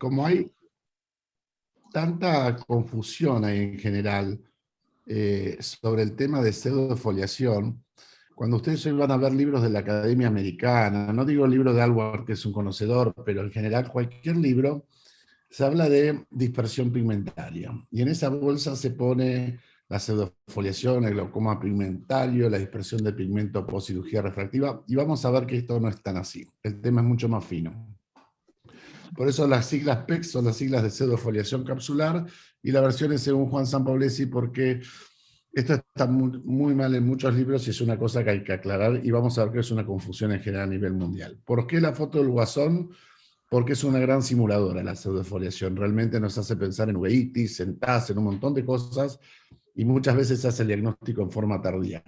como hay tanta confusión ahí en general sobre el tema de pseudofoliación, cuando ustedes hoy van a ver libros de la Academia Americana, no digo el libro de Alward, que es un conocedor, pero en general cualquier libro, se habla de dispersión pigmentaria. Y en esa bolsa se pone la pseudofoliación, el glaucoma pigmentario, la dispersión de pigmento post cirugía refractiva, y vamos a ver que esto no es tan así. El tema es mucho más fino. Por eso las siglas PEC son las siglas de pseudofoliación capsular, y la versión es según Juan Sampaolesi, porque esto está muy mal en muchos libros y es una cosa que hay que aclarar, y vamos a ver que es una confusión en general a nivel mundial. ¿Por qué la foto del guasón? Porque es una gran simuladora la pseudofoliación. Realmente nos hace pensar en uveitis, en TAS, en un montón de cosas, y muchas veces se hace el diagnóstico en forma tardía.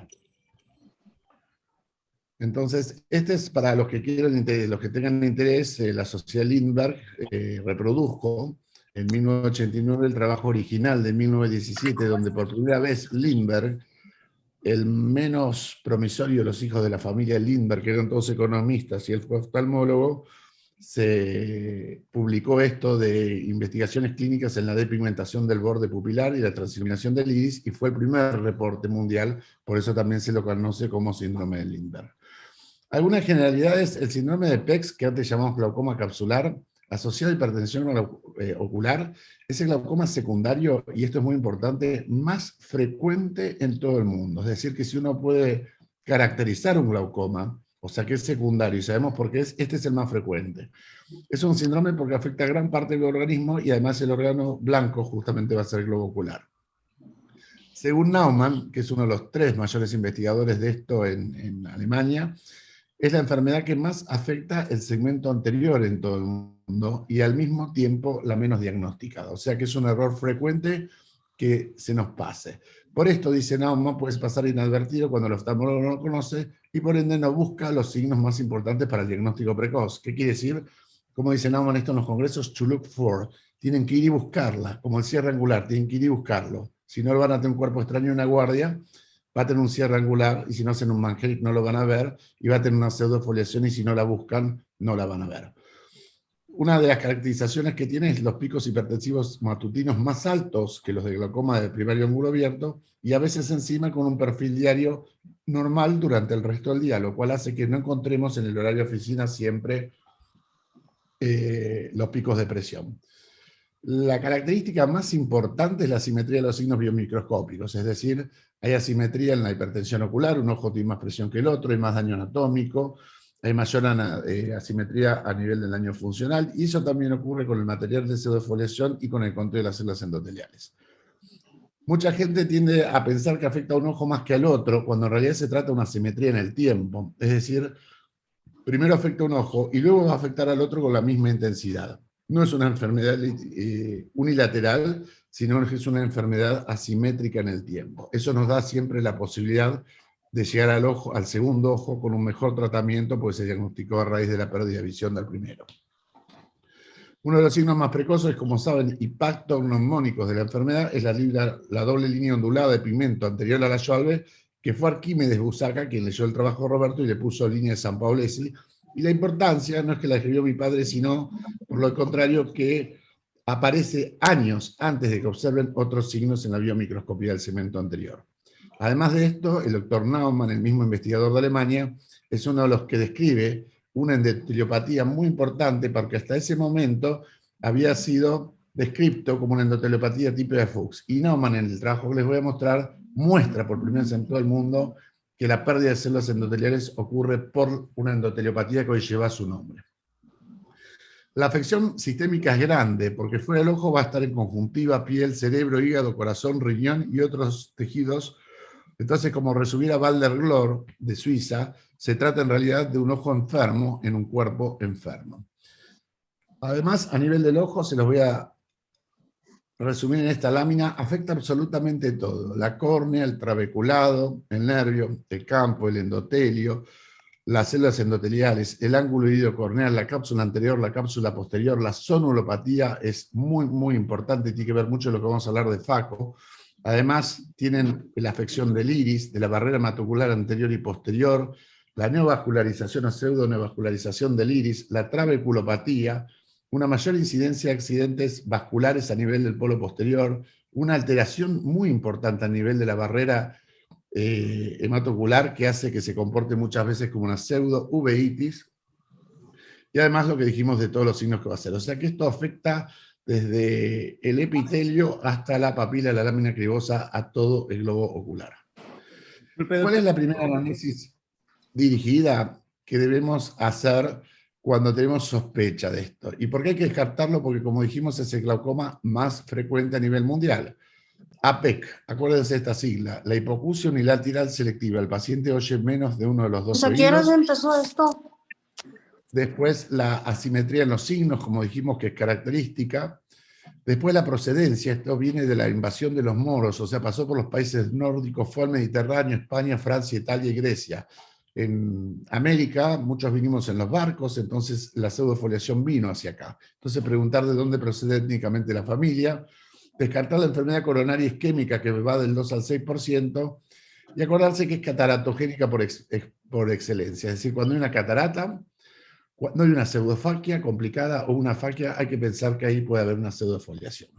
Entonces, este es para los que quieran, los que tengan interés, la Sociedad Lindbergh reprodujo en 1989 el trabajo original de 1917, donde por primera vez Lindbergh, el menos promisorio de los hijos de la familia Lindbergh, que eran todos economistas, y él fue oftalmólogo, se publicó esto de investigaciones clínicas en la depigmentación del borde pupilar y la transiluminación del iris, y fue el primer reporte mundial, por eso también se lo conoce como síndrome de Lindbergh. Algunas generalidades: el síndrome de PEX, que antes llamamos glaucoma capsular, asociado a hipertensión ocular, es el glaucoma secundario, y esto es muy importante, más frecuente en todo el mundo. Es decir, que si uno puede caracterizar un glaucoma, o sea que es secundario, y sabemos por qué es, este es el más frecuente. Es un síndrome porque afecta a gran parte del organismo, y además el órgano blanco justamente va a ser el globo ocular. Según Naumann, que es uno de los 3 mayores investigadores de esto en Alemania, es la enfermedad que más afecta el segmento anterior en todo el mundo, y al mismo tiempo la menos diagnosticada. O sea que es un error frecuente que se nos pase. Por esto, dice Naumann, puede pasar inadvertido cuando el oftalmólogo no lo conoce, y por ende no busca los signos más importantes para el diagnóstico precoz. ¿Qué quiere decir? Como dice Naumann esto en los congresos, to look for. Tienen que ir y buscarla, como el cierre angular, tienen que ir y buscarlo. Si no, van a tener un cuerpo extraño en una guardia, va a tener un cierre angular, y si no hacen un Mangelic no lo van a ver, y va a tener una pseudofoliación, y si no la buscan, no la van a ver. Una de las caracterizaciones que tiene es los picos hipertensivos matutinos más altos que los de glaucoma de primario ángulo abierto, y a veces encima con un perfil diario normal durante el resto del día, lo cual hace que no encontremos en el horario de oficina siempre los picos de presión. La característica más importante es la asimetría de los signos biomicroscópicos, es decir, hay asimetría en la hipertensión ocular, un ojo tiene más presión que el otro, hay más daño anatómico, hay mayor asimetría a nivel del daño funcional, y eso también ocurre con el material de pseudofoliación y con el conteo de las células endoteliales. Mucha gente tiende a pensar que afecta a un ojo más que al otro, cuando en realidad se trata de una asimetría en el tiempo, es decir, primero afecta a un ojo y luego va a afectar al otro con la misma intensidad. No es una enfermedad unilateral, sino que es una enfermedad asimétrica en el tiempo. Eso nos da siempre la posibilidad de llegar al segundo ojo con un mejor tratamiento, porque se diagnosticó a raíz de la pérdida de visión del primero. Uno de los signos más precoces, como saben, y patognomónicos de la enfermedad, es la doble línea ondulada de pigmento anterior a la Schwalbe, que fue Arquímedes Busaca quien leyó el trabajo de Roberto y le puso línea de Sampaolesi. Y la importancia no es que la escribió mi padre, sino, por lo contrario, que aparece años antes de que observen otros signos en la biomicroscopía del segmento anterior. Además de esto, el doctor Naumann, el mismo investigador de Alemania, es uno de los que describe una endoteliopatía muy importante, porque hasta ese momento había sido descrito como una endoteliopatía tipo de Fuchs. Y Naumann, en el trabajo que les voy a mostrar, muestra por primera vez en todo el mundo que la pérdida de células endoteliales ocurre por una endoteliopatía que hoy lleva su nombre. La afección sistémica es grande, porque fuera del ojo va a estar en conjuntiva, piel, cerebro, hígado, corazón, riñón y otros tejidos. Entonces, como resumiera Walter-Glor, de Suiza, se trata en realidad de un ojo enfermo en un cuerpo enfermo. Además, a nivel del ojo, se los voy a resumir en esta lámina, afecta absolutamente todo: la córnea, el trabeculado, el nervio, el campo, el endotelio, las células endoteliales, el ángulo iridocorneal, la cápsula anterior, la cápsula posterior. La zonulopatía es muy, muy importante, tiene que ver mucho con lo que vamos a hablar de FACO. Además, tienen la afección del iris, de la barrera hematocular anterior y posterior, la neovascularización o pseudoneovascularización del iris, la trabeculopatía, una mayor incidencia de accidentes vasculares a nivel del polo posterior, una alteración muy importante a nivel de la barrera hematocular que hace que se comporte muchas veces como una pseudo-uveitis, y además lo que dijimos de todos los signos que va a hacer. O sea que esto afecta desde el epitelio hasta la papila de la lámina cribosa a todo el globo ocular. ¿Cuál es la primera análisis dirigida que debemos hacer cuando tenemos sospecha de esto? ¿Y por qué hay que descartarlo? Porque, como dijimos, es el glaucoma más frecuente a nivel mundial. APEC, acuérdense de esta sigla, la hipoacusia unilateral selectiva. El paciente oye menos de uno de los dos ¿A qué horas oídos. empezó esto? Después la asimetría en los signos, como dijimos, que es característica. Después la procedencia, esto viene de la invasión de los moros, o sea, pasó por los países nórdicos, fue al Mediterráneo, España, Francia, Italia y Grecia. En América, muchos vinimos en los barcos, entonces la pseudofoliación vino hacia acá. Entonces preguntar de dónde procede étnicamente la familia, descartar la enfermedad coronaria isquémica que va del 2 al 6%, y acordarse que es cataratogénica por excelencia, es decir, cuando hay una catarata, cuando hay una pseudofaquia complicada o una faquia, hay que pensar que ahí puede haber una pseudofoliación.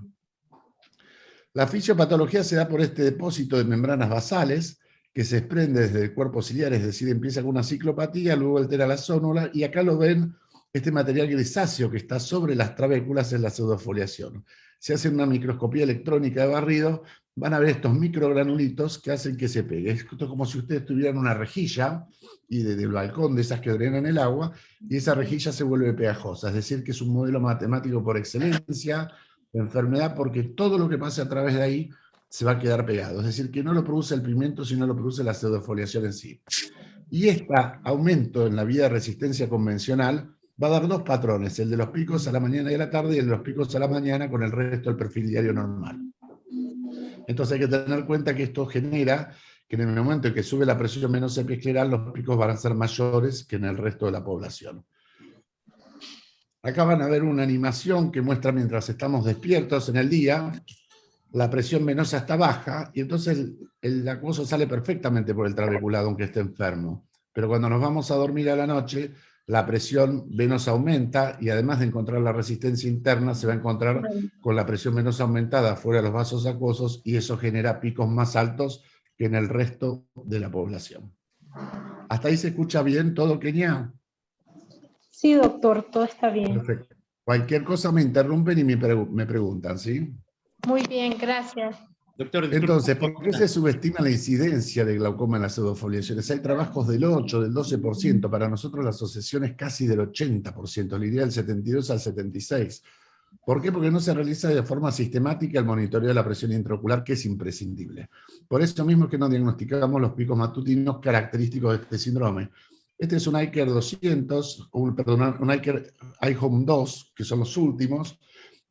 La fisiopatología se da por este depósito de membranas basales que se desprende desde el cuerpo ciliar, es decir, empieza con una ciclopatía, luego altera la zónula, y acá lo ven, este material grisáceo que está sobre las trabéculas es la pseudofoliación. Si hacen una microscopía electrónica de barrido, van a ver estos microgranulitos que hacen que se pegue. Esto es como si ustedes tuvieran una rejilla y desde el balcón de esas que drenan el agua, y esa rejilla se vuelve pegajosa, es decir, que es un modelo matemático por excelencia de enfermedad, porque todo lo que pase a través de ahí se va a quedar pegado, es decir, que no lo produce el pigmento, sino lo produce la pseudofoliación en sí. Y este aumento en la vía de resistencia convencional va a dar dos patrones, el de los picos a la mañana y a la tarde, y el de los picos a la mañana con el resto del perfil diario normal. Entonces hay que tener en cuenta que esto genera que en el momento en que sube la presión venosa epiescleral, los picos van a ser mayores que en el resto de la población. Acá van a ver una animación que muestra mientras estamos despiertos en el día, la presión venosa está baja, y entonces el acuoso sale perfectamente por el trabeculado, aunque esté enfermo. Pero cuando nos vamos a dormir a la noche, la presión venosa aumenta, y además de encontrar la resistencia interna, se va a encontrar con la presión venosa aumentada fuera de los vasos acuosos, y eso genera picos más altos que en el resto de la población. ¿Hasta ahí se escucha bien todo, Kenia? Sí, doctor, todo está bien. Perfecto. Cualquier cosa me interrumpen y me preguntan, ¿sí? Muy bien, gracias. Doctor, Entonces, ¿por qué se subestima la incidencia de glaucoma en las pseudofoliaciones? Hay trabajos del 8, del 12%, para nosotros la asociación es casi del 80%, le diría del 72 al 76%. ¿Por qué? Porque no se realiza de forma sistemática el monitoreo de la presión intraocular, que es imprescindible. Por eso mismo es que no diagnosticamos los picos matutinos característicos de este síndrome. Este es un iCare 200, un iCare iHome 2, que son los últimos,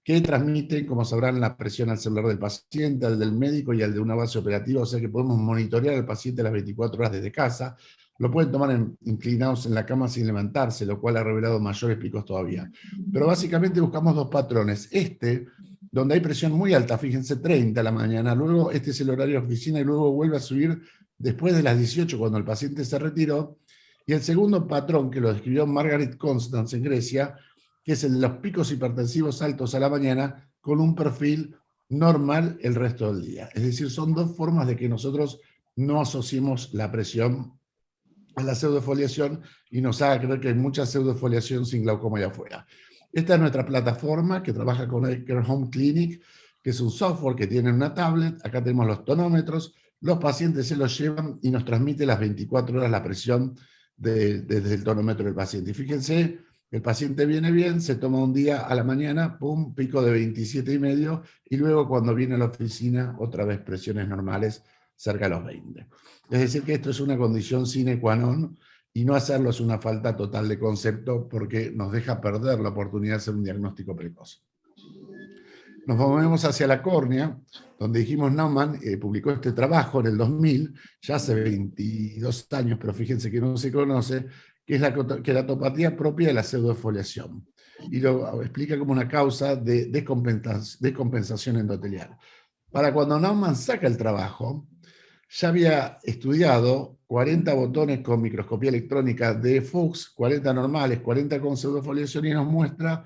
que transmiten, como sabrán, la presión al celular del paciente, al del médico y al de una base operativa, o sea que podemos monitorear al paciente las 24 horas desde casa. Lo pueden tomar inclinados en la cama sin levantarse, lo cual ha revelado mayores picos todavía. Pero básicamente buscamos dos patrones. Donde hay presión muy alta, fíjense, 30 a la mañana, luego este es el horario de oficina y luego vuelve a subir después de las 18 cuando el paciente se retiró. Y el segundo patrón, que lo describió Margaret Constance en Grecia, que es el de los picos hipertensivos altos a la mañana con un perfil normal el resto del día. Es decir, son dos formas de que nosotros no asociemos la presión a la pseudofoliación y nos haga creer que hay mucha pseudofoliación sin glaucoma allá afuera. Esta es nuestra plataforma que trabaja con iCare Home Clinic, que es un software que tiene una tablet. Acá tenemos los tonómetros, los pacientes se los llevan y nos transmite las 24 horas la presión desde el tonómetro del paciente. Y fíjense, el paciente viene bien, se toma un día a la mañana, pum, pico de 27,5, y luego cuando viene a la oficina, otra vez presiones normales, cerca de los 20. Es decir, que esto es una condición sine qua non, y no hacerlo es una falta total de concepto, porque nos deja perder la oportunidad de hacer un diagnóstico precoz. Nos movemos hacia la córnea, donde dijimos Naumann publicó este trabajo en el 2000, ya hace 22 años, pero fíjense que no se conoce, que es la queratopatía propia de la pseudofoliación. Y lo explica como una causa de descompensación endotelial. Para cuando Naumann saca el trabajo, ya había estudiado 40 botones con microscopía electrónica de Fuchs, 40 normales, 40 con pseudofoliación, y nos muestra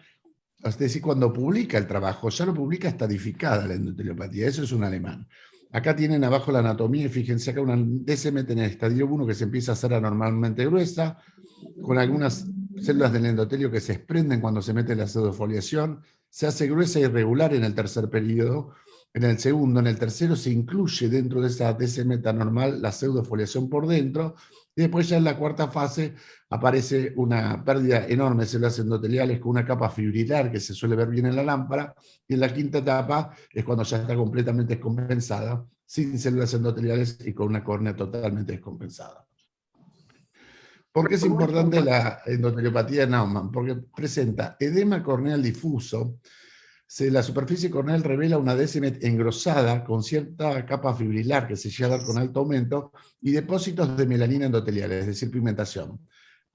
Es decir, cuando publica el trabajo, ya lo publica estadificada la endoteliopatía, eso es un alemán. Acá tienen abajo la anatomía y fíjense acá una DSM en el estadio 1 que se empieza a hacer anormalmente gruesa, con algunas células del endotelio que se desprenden cuando se mete la pseudofoliación, se hace gruesa e irregular en el tercer periodo, en el segundo, en el tercero se incluye dentro de esa DSM normal la pseudofoliación por dentro, y después ya en la cuarta fase aparece una pérdida enorme de células endoteliales con una capa fibrilar que se suele ver bien en la lámpara, y en la quinta etapa es cuando ya está completamente descompensada, sin células endoteliales y con una córnea totalmente descompensada. ¿Por qué es importante la endoteliopatía de Naumann? Porque presenta edema corneal difuso. La superficie corneal revela una DSM engrosada con cierta capa fibrilar que se llega a dar con alto aumento y depósitos de melanina endotelial, es decir, pigmentación.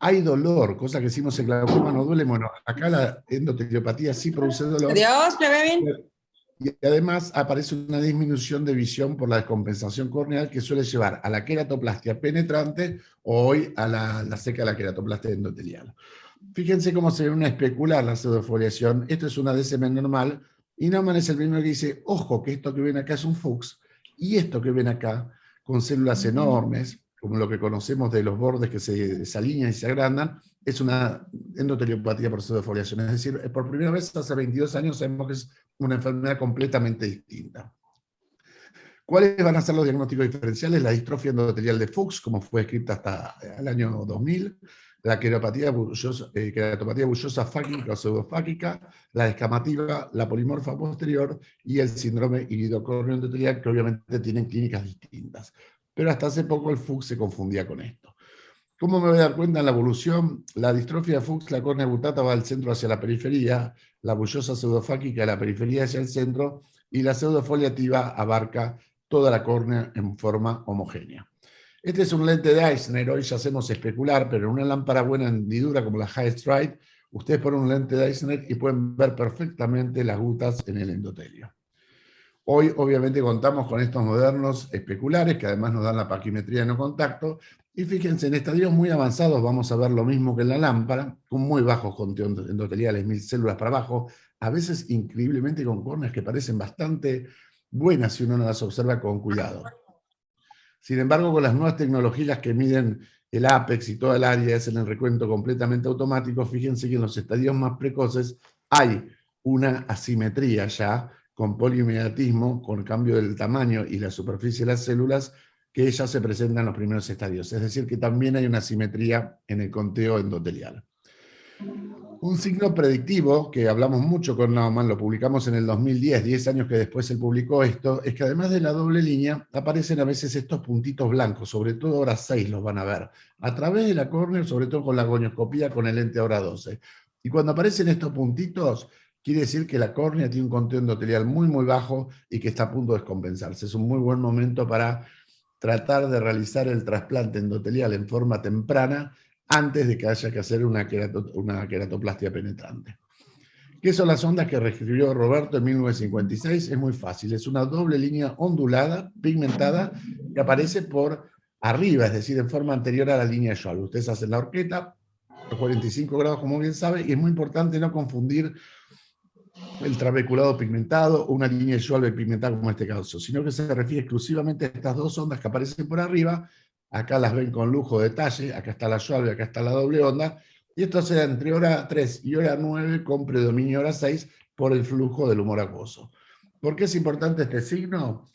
Hay dolor, cosa que decimos en glaucoma no duele. Bueno, acá la endoteliopatía sí produce dolor. Adiós, que vaya bien. Y además aparece una disminución de visión por la descompensación corneal que suele llevar a la queratoplastia penetrante o hoy a la seca de la queratoplastia endotelial. Fíjense cómo se ve una especular la pseudofoliación. Esto es una DSM normal y Naumann es el primero que dice, ojo, que esto que ven acá es un Fuchs y esto que ven acá con células enormes, como lo que conocemos de los bordes que se desalinean y se agrandan, es una endoteliopatía por pseudofoliación. Es decir, por primera vez hace 22 años sabemos que es una enfermedad completamente distinta. ¿Cuáles van a ser los diagnósticos diferenciales? La distrofia endotelial de Fuchs, como fue escrita hasta el año 2000, la queratopatía bullosa fáquica o pseudofáquica, la descamativa, la polimorfa posterior y el síndrome iridocorneo endotelial, que obviamente tienen clínicas distintas. Pero hasta hace poco el Fuchs se confundía con esto. ¿Cómo me voy a dar cuenta en la evolución? La distrofia de Fuchs, la córnea butata va del centro hacia la periferia, la bullosa pseudofáquica de la periferia hacia el centro, y la pseudofoliativa abarca toda la córnea en forma homogénea. Este es un lente de Eisner, hoy ya hacemos especular, pero en una lámpara buena hendidura como la High Stride, ustedes ponen un lente de Eisner y pueden ver perfectamente las gutas en el endotelio. Hoy, obviamente, contamos con estos modernos especulares, que además nos dan la paquimetría de no contacto, y fíjense, en estadios muy avanzados vamos a ver lo mismo que en la lámpara, con muy bajos conteos endoteliales, 1000 células para abajo, a veces increíblemente con córneas que parecen bastante buenas si uno no las observa con cuidado. Sin embargo, con las nuevas tecnologías que miden el APEX y toda el área, es en el recuento completamente automático, fíjense que en los estadios más precoces hay una asimetría ya, con poliinmediatismo, con cambio del tamaño y la superficie de las células, que ya se presenta en los primeros estadios. Es decir, que también hay una asimetría en el conteo endotelial. Un signo predictivo, que hablamos mucho con Naumann, lo publicamos en el 2010, 10 años que después él publicó esto, es que además de la doble línea, aparecen a veces estos puntitos blancos, sobre todo ahora 6 los van a ver, a través de la córnea, sobre todo con la gonioscopía con el lente ahora 12. Y cuando aparecen estos puntitos, quiere decir que la córnea tiene un conteo endotelial muy, muy bajo y que está a punto de descompensarse. Es un muy buen momento para tratar de realizar el trasplante endotelial en forma temprana, antes de que haya que hacer una queratoplastia penetrante. ¿Qué son las ondas que reescribió Roberto en 1956? Es muy fácil, es una doble línea ondulada, pigmentada, que aparece por arriba, es decir, en forma anterior a la línea de Schwalbe. Ustedes hacen la horqueta, a 45 grados, como bien sabe, y es muy importante no confundir el trabeculado pigmentado o una línea de Schwalbe pigmentada como en este caso, sino que se refiere exclusivamente a estas dos ondas que aparecen por arriba. Acá las ven con lujo de detalle, acá está la Schwalbe, acá está la doble onda, y esto se da entre hora 3 y hora 9 con predominio hora 6 por el flujo del humor acuoso. ¿Por qué es importante este signo?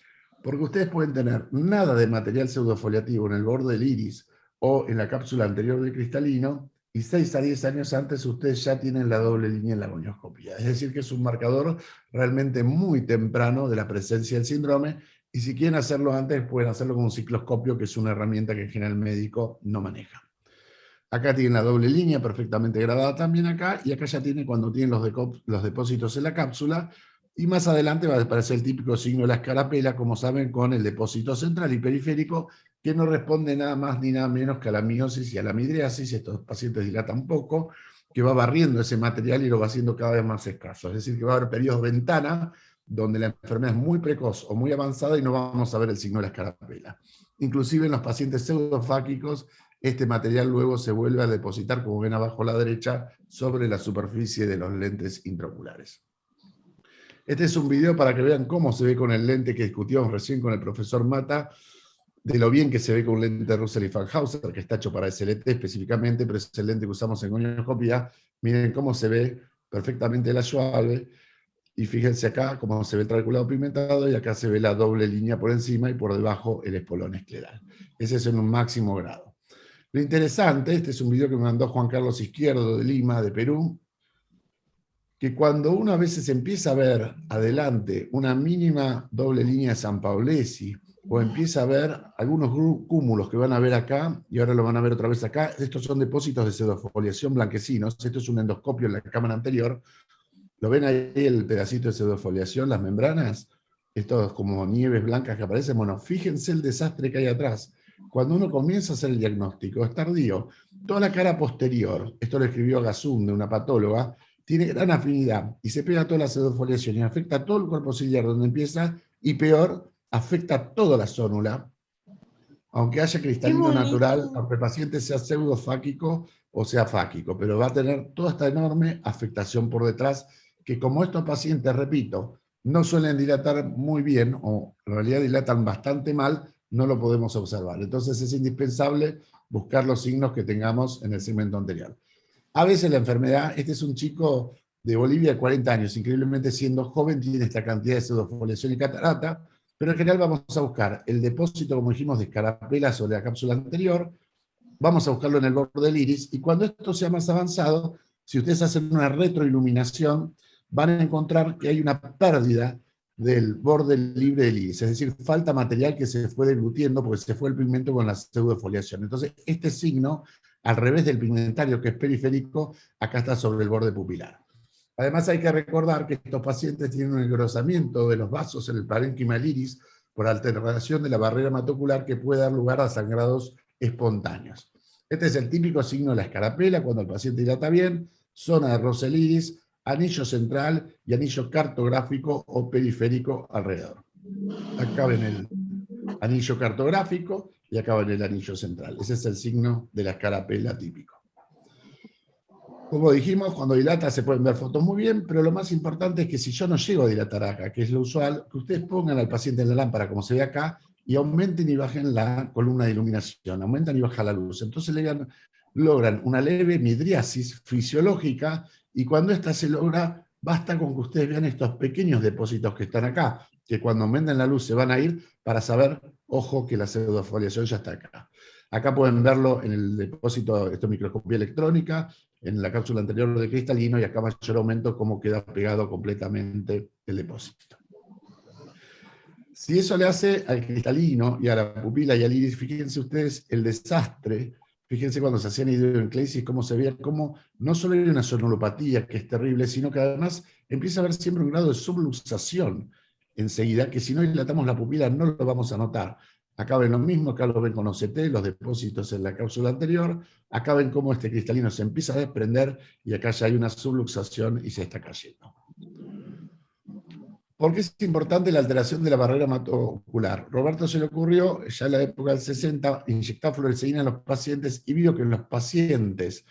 Porque ustedes pueden tener nada de material pseudofoliativo en el borde del iris o en la cápsula anterior del cristalino, y 6 a 10 años antes ustedes ya tienen la doble línea en la gonioscopía. Es decir, que es un marcador realmente muy temprano de la presencia del síndrome, y si quieren hacerlo antes, pueden hacerlo con un cicloscopio, que es una herramienta que en general el médico no maneja. Acá tienen la doble línea perfectamente grabada también acá, y acá ya tienen cuando tienen los depósitos en la cápsula, y más adelante va a aparecer el típico signo de la escarapela, como saben, con el depósito central y periférico, que no responde nada más ni nada menos que a la miosis y a la midriasis. Estos pacientes dilatan poco, que va barriendo ese material y lo va haciendo cada vez más escaso. Es decir, que va a haber periodos ventana donde la enfermedad es muy precoz o muy avanzada y no vamos a ver el signo de la escarapela. Inclusive en los pacientes pseudofáquicos, este material luego se vuelve a depositar, como ven abajo a la derecha, sobre la superficie de los lentes intraoculares. Este es un video para que vean cómo se ve con el lente que discutíamos recién con el profesor Mata, de lo bien que se ve con un lente Russell y Fankhauser, que está hecho para SLT específicamente, pero es el lente que usamos en gonioscopía. Miren cómo se ve perfectamente la suave, y fíjense acá cómo se ve el trabeculado pigmentado, y acá se ve la doble línea por encima y por debajo el espolón escleral. Ese es en un máximo grado. Lo interesante, este es un video que me mandó Juan Carlos Izquierdo de Lima, de Perú, que cuando uno a veces empieza a ver adelante una mínima doble línea de Sanpaolesi, o empieza a ver algunos cúmulos que van a ver acá, y ahora lo van a ver otra vez acá, estos son depósitos de pseudofoliación blanquecinos, esto es un endoscopio en la cámara anterior, ¿lo ven ahí el pedacito de pseudofoliación, las membranas? Estos como nieves blancas que aparecen. Bueno, fíjense el desastre que hay atrás. Cuando uno comienza a hacer el diagnóstico, es tardío. Toda la cara posterior, esto lo escribió Gazunde, una patóloga, tiene gran afinidad y se pega toda la pseudofoliación y afecta a todo el cuerpo ciliar donde empieza, y peor, afecta a toda la zónula, aunque haya cristalino natural, aunque el paciente sea pseudofáquico o sea fáquico, pero va a tener toda esta enorme afectación por detrás, que como estos pacientes, repito, no suelen dilatar muy bien, o en realidad dilatan bastante mal, no lo podemos observar. Entonces es indispensable buscar los signos que tengamos en el segmento anterior. A veces la enfermedad, este es un chico de Bolivia de 40 años, increíblemente siendo joven, tiene esta cantidad de pseudofoliación y catarata, pero en general vamos a buscar el depósito, como dijimos, de escarapela sobre la cápsula anterior, vamos a buscarlo en el borde del iris, y cuando esto sea más avanzado, si ustedes hacen una retroiluminación, van a encontrar que hay una pérdida del borde libre del iris, es decir, falta material que se fue deglutiendo porque se fue el pigmento con la pseudofoliación. Entonces, este signo, al revés del pigmentario que es periférico, acá está sobre el borde pupilar. Además hay que recordar que estos pacientes tienen un engrosamiento de los vasos en el parénquima del iris por alteración de la barrera hematocular que puede dar lugar a sangrados espontáneos. Este es el típico signo de la escarapela cuando el paciente dilata bien, zona de Russell iris, anillo central y anillo cartográfico o periférico alrededor. Acá ven el anillo cartográfico y acá ven el anillo central. Ese es el signo de la escarapela típico. Como dijimos, cuando dilata se pueden ver fotos muy bien, pero lo más importante es que si yo no llego a dilatar acá, que es lo usual, que ustedes pongan al paciente en la lámpara, como se ve acá, y aumenten y bajen la columna de iluminación, aumentan y bajan la luz. Entonces logran una leve midriasis fisiológica, y cuando esta se logra, basta con que ustedes vean estos pequeños depósitos que están acá, que cuando aumenten la luz se van a ir para saber, ojo, que la pseudofoliación ya está acá. Acá pueden verlo en el depósito, esto es microscopía electrónica, en la cápsula anterior de cristalino, y acá mayor aumento cómo queda pegado completamente el depósito. Si eso le hace al cristalino y a la pupila y al iris, fíjense ustedes el desastre, fíjense cuando se hacían hidroenclesis, cómo se veía, cómo no solo hay una sonulopatía que es terrible, sino que además empieza a haber siempre un grado de subluxación enseguida, que si no dilatamos la pupila no lo vamos a notar. Acá ven lo mismo, acá lo ven con OCT, los depósitos en la cápsula anterior, acá ven cómo este cristalino se empieza a desprender, y acá ya hay una subluxación y se está cayendo. ¿Por qué es importante la alteración de la barrera hematocular? Roberto se le ocurrió, ya en la época del 60, inyectar fluoresceína a los pacientes, y vio que en los pacientes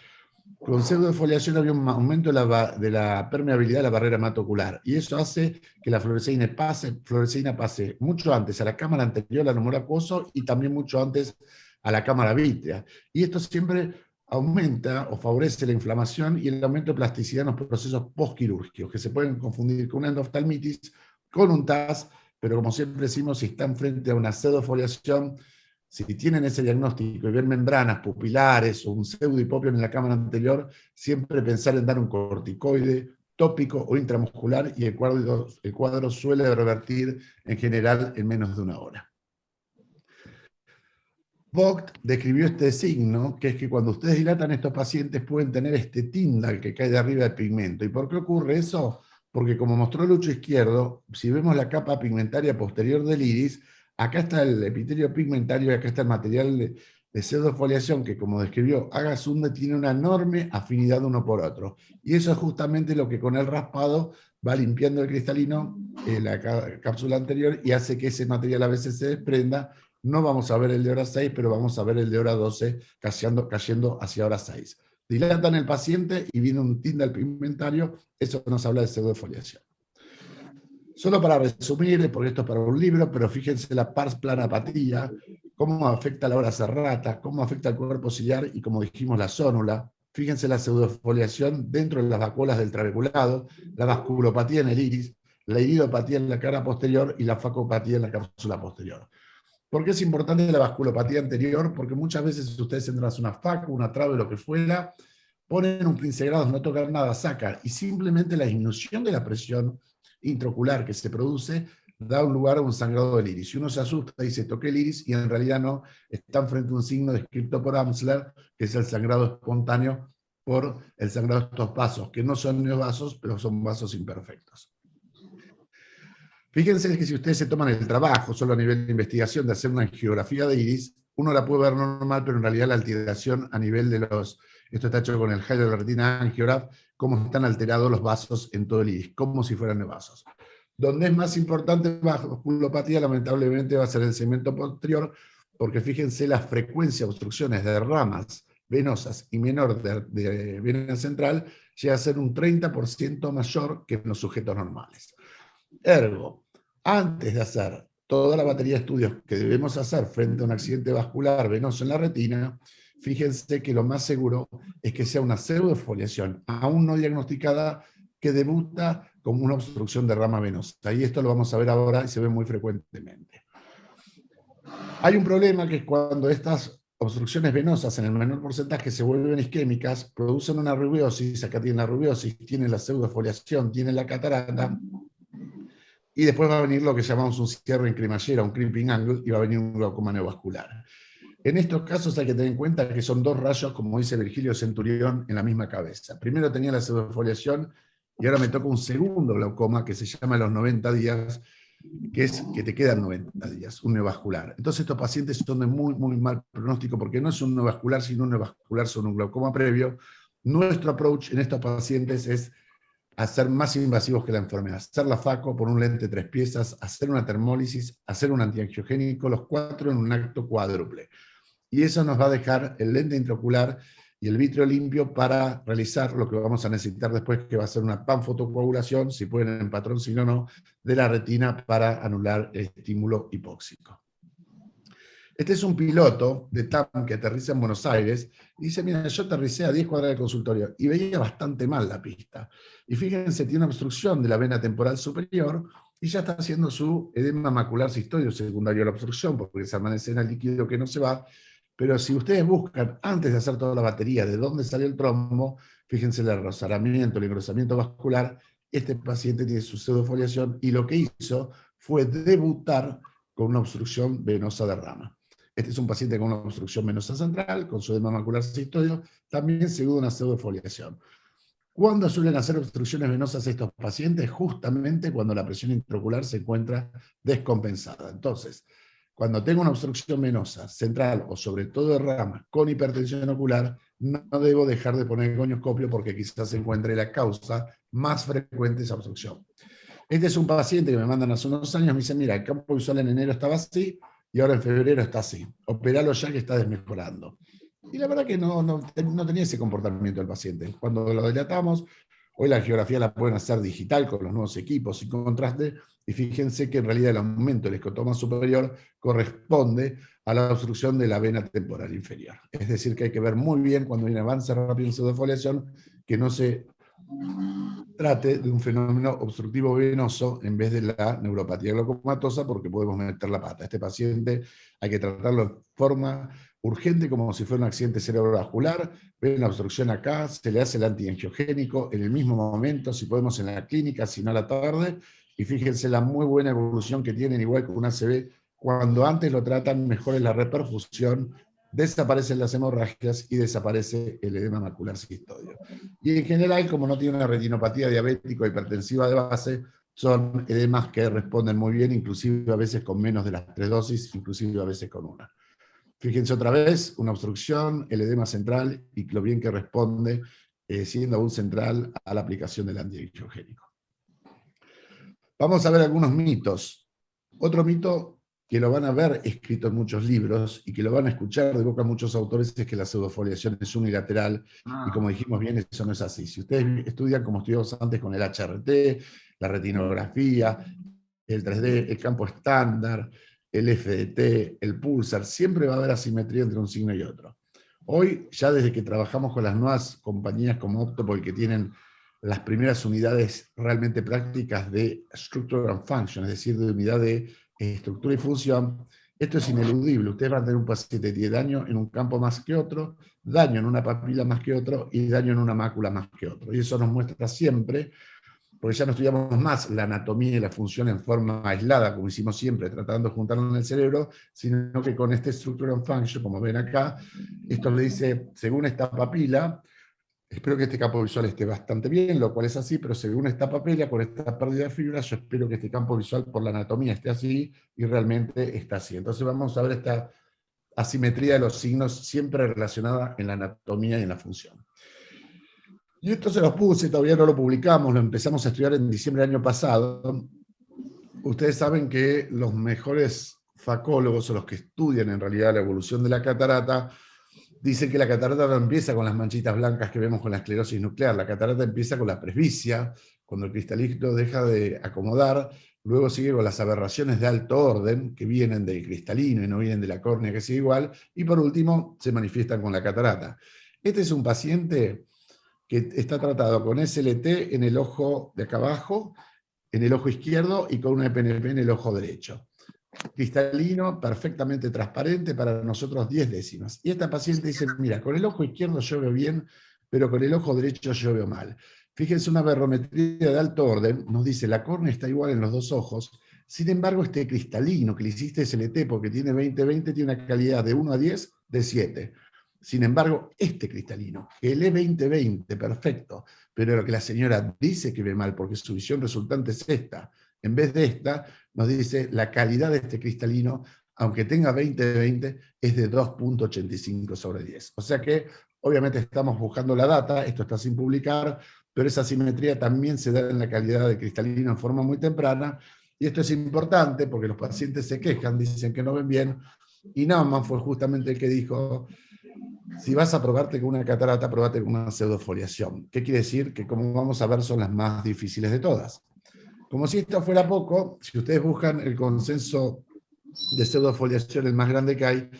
con pseudofoliación había un aumento de la permeabilidad de la barrera hematocular, y eso hace que la fluoresceína pase mucho antes a la cámara anterior al humor acuoso y también mucho antes a la cámara vítrea. Y esto siempre aumenta o favorece la inflamación y el aumento de plasticidad en los procesos postquirúrgicos, que se pueden confundir con una endoftalmitis, con un TAS, pero como siempre decimos, si están frente a una pseudofoliación, si tienen ese diagnóstico y ven membranas pupilares o un pseudohipopio en la cámara anterior, siempre pensar en dar un corticoide tópico o intramuscular, y el cuadro suele revertir en general en menos de una hora. Vogt describió este signo, que es que cuando ustedes dilatan, estos pacientes pueden tener este tindal que cae de arriba del pigmento. ¿Y por qué ocurre eso? Porque como mostró Lucho Izquierdo, si vemos la capa pigmentaria posterior del iris, acá está el epitelio pigmentario y acá está el material de pseudofoliación que, como describió Agazunde, tiene una enorme afinidad uno por otro. Y eso es justamente lo que con el raspado va limpiando el cristalino, la cápsula anterior, y hace que ese material a veces se desprenda No vamos a ver el de hora 6, pero vamos a ver el de hora 12 cayendo hacia hora 6. Dilatan el paciente y viene un tindal pigmentario, eso nos habla de pseudofoliación. Solo para resumir, porque esto es para un libro, pero fíjense la pars plana apatía, cómo afecta la hora serrata, cómo afecta el cuerpo ciliar y, como dijimos, la zónula. Fíjense la pseudofoliación dentro de las vacuolas del trabeculado, la vasculopatía en el iris, la iridopatía en la cara posterior y la facopatía en la cápsula posterior. ¿Por qué es importante la vasculopatía anterior? Porque muchas veces ustedes entran a una facu, una trabe, lo que fuera, ponen un 15 grados, no tocan nada, sacan, y simplemente la disminución de la presión intraocular que se produce da un lugar a un sangrado del iris. Si uno se asusta y dice, toqué el iris, y en realidad no, están frente a un signo descrito por Amsler, que es el sangrado espontáneo por el sangrado de estos vasos, que no son neovasos, pero son vasos imperfectos. Fíjense que si ustedes se toman el trabajo, solo a nivel de investigación, de hacer una angiografía de iris, uno la puede ver normal, pero en realidad la alteración a nivel de los... Esto está hecho con el Hydro Retina Angiograph, cómo están alterados los vasos en todo el iris, como si fueran vasos. Donde es más importante la vasculopatía, lamentablemente, va a ser el segmento posterior, porque fíjense la frecuencia de obstrucciones de ramas venosas y menor de vena central, llega a ser un 30% mayor que en los sujetos normales. Ergo, antes de hacer toda la batería de estudios que debemos hacer frente a un accidente vascular venoso en la retina, fíjense que lo más seguro es que sea una pseudofoliación aún no diagnosticada que debuta como una obstrucción de rama venosa. Y esto lo vamos a ver ahora y se ve muy frecuentemente. Hay un problema que es cuando estas obstrucciones venosas en el menor porcentaje se vuelven isquémicas, producen una rubiosis, acá tienen la rubiosis, tienen la pseudofoliación, tienen la catarata, y después va a venir lo que llamamos un cierre en cremallera, un crimping angle, y va a venir un glaucoma neovascular. En estos casos hay que tener en cuenta que son dos rayos, como dice Virgilio Centurión, en la misma cabeza. Primero tenía la pseudofoliación y ahora me toca un segundo glaucoma que se llama los 90 días, que es que te quedan 90 días, un neovascular. Entonces estos pacientes son de muy, muy mal pronóstico porque no es un neovascular, sino un neovascular sobre un glaucoma previo. Nuestro approach en estos pacientes es hacer más invasivos que la enfermedad, hacer la FACO por un lente 3 piezas, hacer una termólisis, hacer un antiangiogénico, los 4 en un acto cuádruple. Y eso nos va a dejar el lente intraocular y el vítreo limpio para realizar lo que vamos a necesitar después, que va a ser una panfotocoagulación, si pueden en patrón, si no, no, de la retina para anular el estímulo hipóxico. Este es un piloto de TAM que aterriza en Buenos Aires y dice, mira, yo aterricé a 10 cuadras del consultorio y veía bastante mal la pista. Y fíjense, tiene una obstrucción de la vena temporal superior y ya está haciendo su edema macular cistoideo secundario a la obstrucción, porque se almacena el líquido que no se va. Pero si ustedes buscan, antes de hacer toda la batería, de dónde salió el trombo, fíjense el rozamiento, el engrosamiento vascular, este paciente tiene su pseudofoliación y lo que hizo fue debutar con una obstrucción venosa de rama. Este es un paciente con una obstrucción venosa central, con su edema macular cistoideo, también seguido de una pseudofoliación. ¿Cuándo suelen hacer obstrucciones venosas estos pacientes? Justamente cuando la presión intraocular se encuentra descompensada. Entonces, cuando tengo una obstrucción venosa central o sobre todo de rama con hipertensión ocular, no debo dejar de poner el gonioscopio porque quizás se encuentre la causa más frecuente de esa obstrucción. Este es un paciente que me mandan hace unos años, me dice, mira, el campo visual en enero estaba así y ahora en febrero está así. Operalo ya que está desmejorando. Y la verdad que no tenía ese comportamiento el paciente. Cuando lo dilatamos, hoy la geografía la pueden hacer digital con los nuevos equipos y con contraste, y fíjense que en realidad el aumento del escotoma superior corresponde a la obstrucción de la vena temporal inferior. Es decir, que hay que ver muy bien cuando hay un avance rápido en pseudofoliación, que no se trate de un fenómeno obstructivo venoso en vez de la neuropatía glaucomatosa, porque podemos meter la pata. Este paciente hay que tratarlo de forma urgente, como si fuera un accidente cerebrovascular. Ven la obstrucción acá, se le hace el antiangiogénico en el mismo momento, si podemos en la clínica, si no a la tarde, y fíjense la muy buena evolución que tienen, igual que un ACV, cuando antes lo tratan, mejor es la reperfusión, desaparecen las hemorragias y desaparece el edema macular cistoideo. Y en general, como no tiene una retinopatía diabética o hipertensiva de base, son edemas que responden muy bien, inclusive a veces con menos de las 3 dosis, inclusive a veces con una. Fíjense otra vez, una obstrucción, el edema central y lo bien que responde, siendo aún central, a la aplicación del antiangiogénico. Vamos a ver algunos mitos. Otro mito que lo van a ver escrito en muchos libros y que lo van a escuchar de boca a muchos autores es que la pseudofoliación es unilateral, y como dijimos bien, eso no es así. Si ustedes estudian como estudiamos antes con el HRT, la retinografía, el 3D, el campo estándar, el FDT, el pulsar, siempre va a haber asimetría entre un signo y otro. Hoy, ya desde que trabajamos con las nuevas compañías como Octopol, que tienen las primeras unidades realmente prácticas de Structure and Function, es decir, de unidad de estructura y función, esto es ineludible. Ustedes van a tener un paciente que tiene daño en un campo más que otro, daño en una papila más que otro y daño en una mácula más que otro. Y eso nos muestra siempre, porque ya no estudiamos más la anatomía y la función en forma aislada, como hicimos siempre, tratando de juntarlo en el cerebro, sino que con este Structure and Function, como ven acá, esto le dice, según esta papila, espero que este campo visual esté bastante bien, lo cual es así, pero según esta papila, con esta pérdida de fibras, yo espero que este campo visual por la anatomía esté así, y realmente está así. Entonces vamos a ver esta asimetría de los signos siempre relacionada en la anatomía y en la función. Y esto se los puse, todavía no lo publicamos, lo empezamos a estudiar en diciembre del año pasado. Ustedes saben que los mejores facólogos, o los que estudian en realidad la evolución de la catarata, dicen que la catarata no empieza con las manchitas blancas que vemos con la esclerosis nuclear. La catarata empieza con la presbicia, cuando el cristalino deja de acomodar, luego sigue con las aberraciones de alto orden, que vienen del cristalino y no vienen de la córnea, que sigue igual, y por último se manifiestan con la catarata. Este es un paciente que está tratado con SLT en el ojo de acá abajo, en el ojo izquierdo, y con una PNP en el ojo derecho. Cristalino, perfectamente transparente, para nosotros 10 décimas. Y esta paciente dice, mira, con el ojo izquierdo yo veo bien, pero con el ojo derecho yo veo mal. Fíjense, una barometría de alto orden nos dice, la córnea está igual en los dos ojos, sin embargo este cristalino que le hiciste SLT porque tiene 20-20, tiene una calidad de 1 a 10 de 7. Sin embargo, este cristalino, el E20-20, perfecto, pero lo que la señora dice que ve mal, porque su visión resultante es esta, en vez de esta, nos dice la calidad de este cristalino, aunque tenga 20-20, es de 2.85 sobre 10. O sea que, obviamente estamos buscando la data, esto está sin publicar, pero esa simetría también se da en la calidad de cristalino en forma muy temprana, y esto es importante porque los pacientes se quejan, dicen que no ven bien, y Naumann fue justamente el que dijo, si vas a probarte con una catarata, probate con una pseudofoliación. ¿Qué quiere decir? Que, como vamos a ver, son las más difíciles de todas. Como si esto fuera poco, si ustedes buscan el consenso de pseudofoliación, el más grande que hay,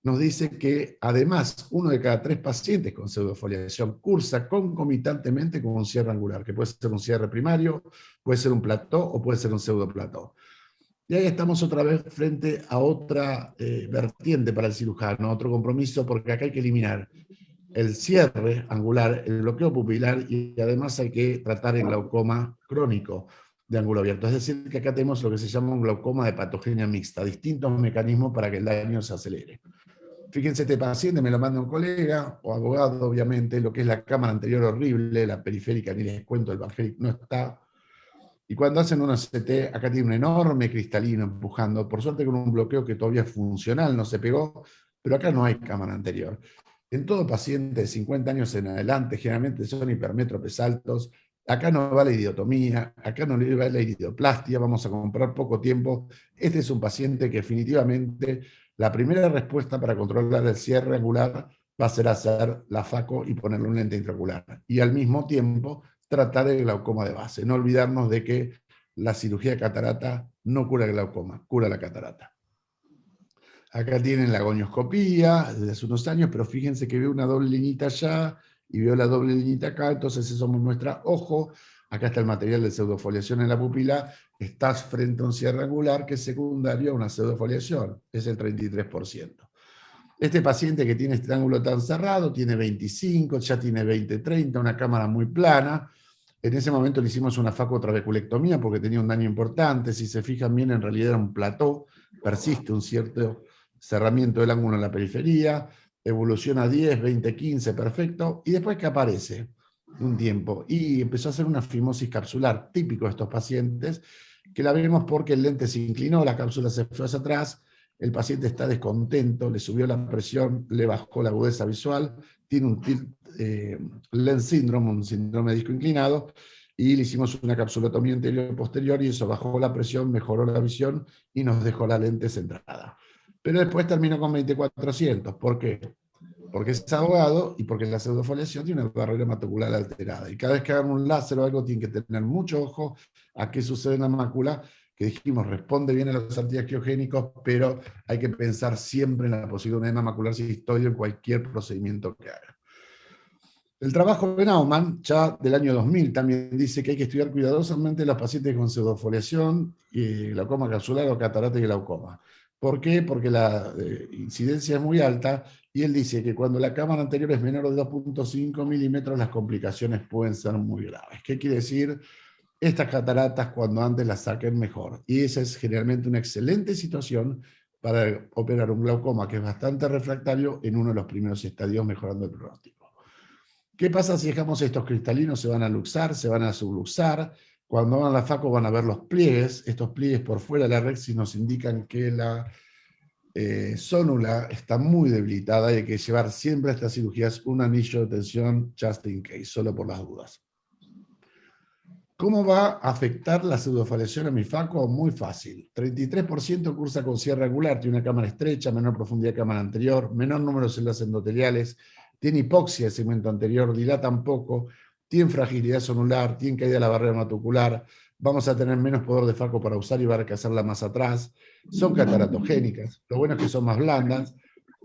nos dice que además 1 de cada 3 pacientes con pseudofoliación cursa concomitantemente con un cierre angular, que puede ser un cierre primario, puede ser un plató o puede ser un pseudoplató. Y ahí estamos otra vez frente a otra vertiente para el cirujano, otro compromiso, porque acá hay que eliminar el cierre angular, el bloqueo pupilar, y además hay que tratar el glaucoma crónico de ángulo abierto. Es decir, que acá tenemos lo que se llama un glaucoma de patogenia mixta, distintos mecanismos para que el daño se acelere. Fíjense, este paciente me lo manda un colega, o abogado, obviamente, lo que es la cámara anterior horrible, la periférica, ni les cuento, el Bargelic no está. Y cuando hacen una CT, acá tiene un enorme cristalino empujando, por suerte con un bloqueo que todavía es funcional, no se pegó, pero acá no hay cámara anterior. En todo paciente de 50 años en adelante, generalmente son hipermétropes altos, acá no va la idiotomía, acá no va la iridoplastia, vamos a comprar poco tiempo. Este es un paciente que definitivamente la primera respuesta para controlar el cierre angular va a ser hacer la FACO y ponerle un lente intraocular. Y al mismo tiempo tratar el glaucoma de base. No olvidarnos de que la cirugía de catarata no cura el glaucoma, cura la catarata. Acá tienen la gonioscopía desde hace unos años, pero fíjense que veo una doble liñita allá y veo la doble liñita acá, entonces eso me muestra, ojo, acá está el material de pseudofoliación en la pupila, estás frente a un cierre angular que es secundario a una pseudofoliación, es el 33%. Este paciente que tiene este ángulo tan cerrado, tiene 25, ya tiene 20-30, una cámara muy plana. En ese momento le hicimos una facotrabeculectomía porque tenía un daño importante. Si se fijan bien, en realidad era un plató, persiste un cierto cerramiento del ángulo en la periferia, evoluciona a 10, 20, 15, perfecto. Y después que aparece un tiempo y empezó a hacer una fimosis capsular, típico de estos pacientes, que la vemos porque el lente se inclinó, la cápsula se fue hacia atrás, el paciente está descontento, le subió la presión, le bajó la agudeza visual, tiene un tilt lens syndrome, un síndrome de disco inclinado, y le hicimos una capsulotomía anterior y posterior, y eso bajó la presión, mejoró la visión y nos dejó la lente centrada. Pero después terminó con 2400. ¿Por qué? Porque es ahogado y porque la pseudofoliación tiene una barrera hematocular alterada. Y cada vez que hagan un láser o algo, tienen que tener mucho ojo a qué sucede en la mácula, que dijimos, responde bien a los antiangiogénicos, pero hay que pensar siempre en la posibilidad de un edema macular cistoide en cualquier procedimiento que haga. El trabajo de Naumann, ya del año 2000, también dice que hay que estudiar cuidadosamente a los pacientes con pseudofoliación, glaucoma capsular o catarata y glaucoma. ¿Por qué? Porque la incidencia es muy alta, y él dice que cuando la cámara anterior es menor de 2.5 milímetros, las complicaciones pueden ser muy graves. ¿Qué quiere decir? Estas cataratas, cuando antes las saquen, mejor. Y esa es generalmente una excelente situación para operar un glaucoma que es bastante refractario en uno de los primeros estadios, mejorando el pronóstico. ¿Qué pasa si dejamos estos cristalinos? Se van a luxar, se van a subluxar. Cuando van a la FACO van a ver los pliegues. Estos pliegues por fuera de la rexis nos indican que la zónula está muy debilitada y hay que llevar siempre a estas cirugías un anillo de tensión just in case, solo por las dudas. ¿Cómo va a afectar la pseudofoliación a mi FACO? Muy fácil. 33% cursa con cierre angular, tiene una cámara estrecha, menor profundidad de cámara anterior, menor número de células endoteliales, tiene hipoxia del segmento anterior, dilatan poco, tiene fragilidad zonular, tiene caída de la barrera hematocular, vamos a tener menos poder de FACO para usar y va a que hacerla más atrás, son cataratogénicas, lo bueno es que son más blandas,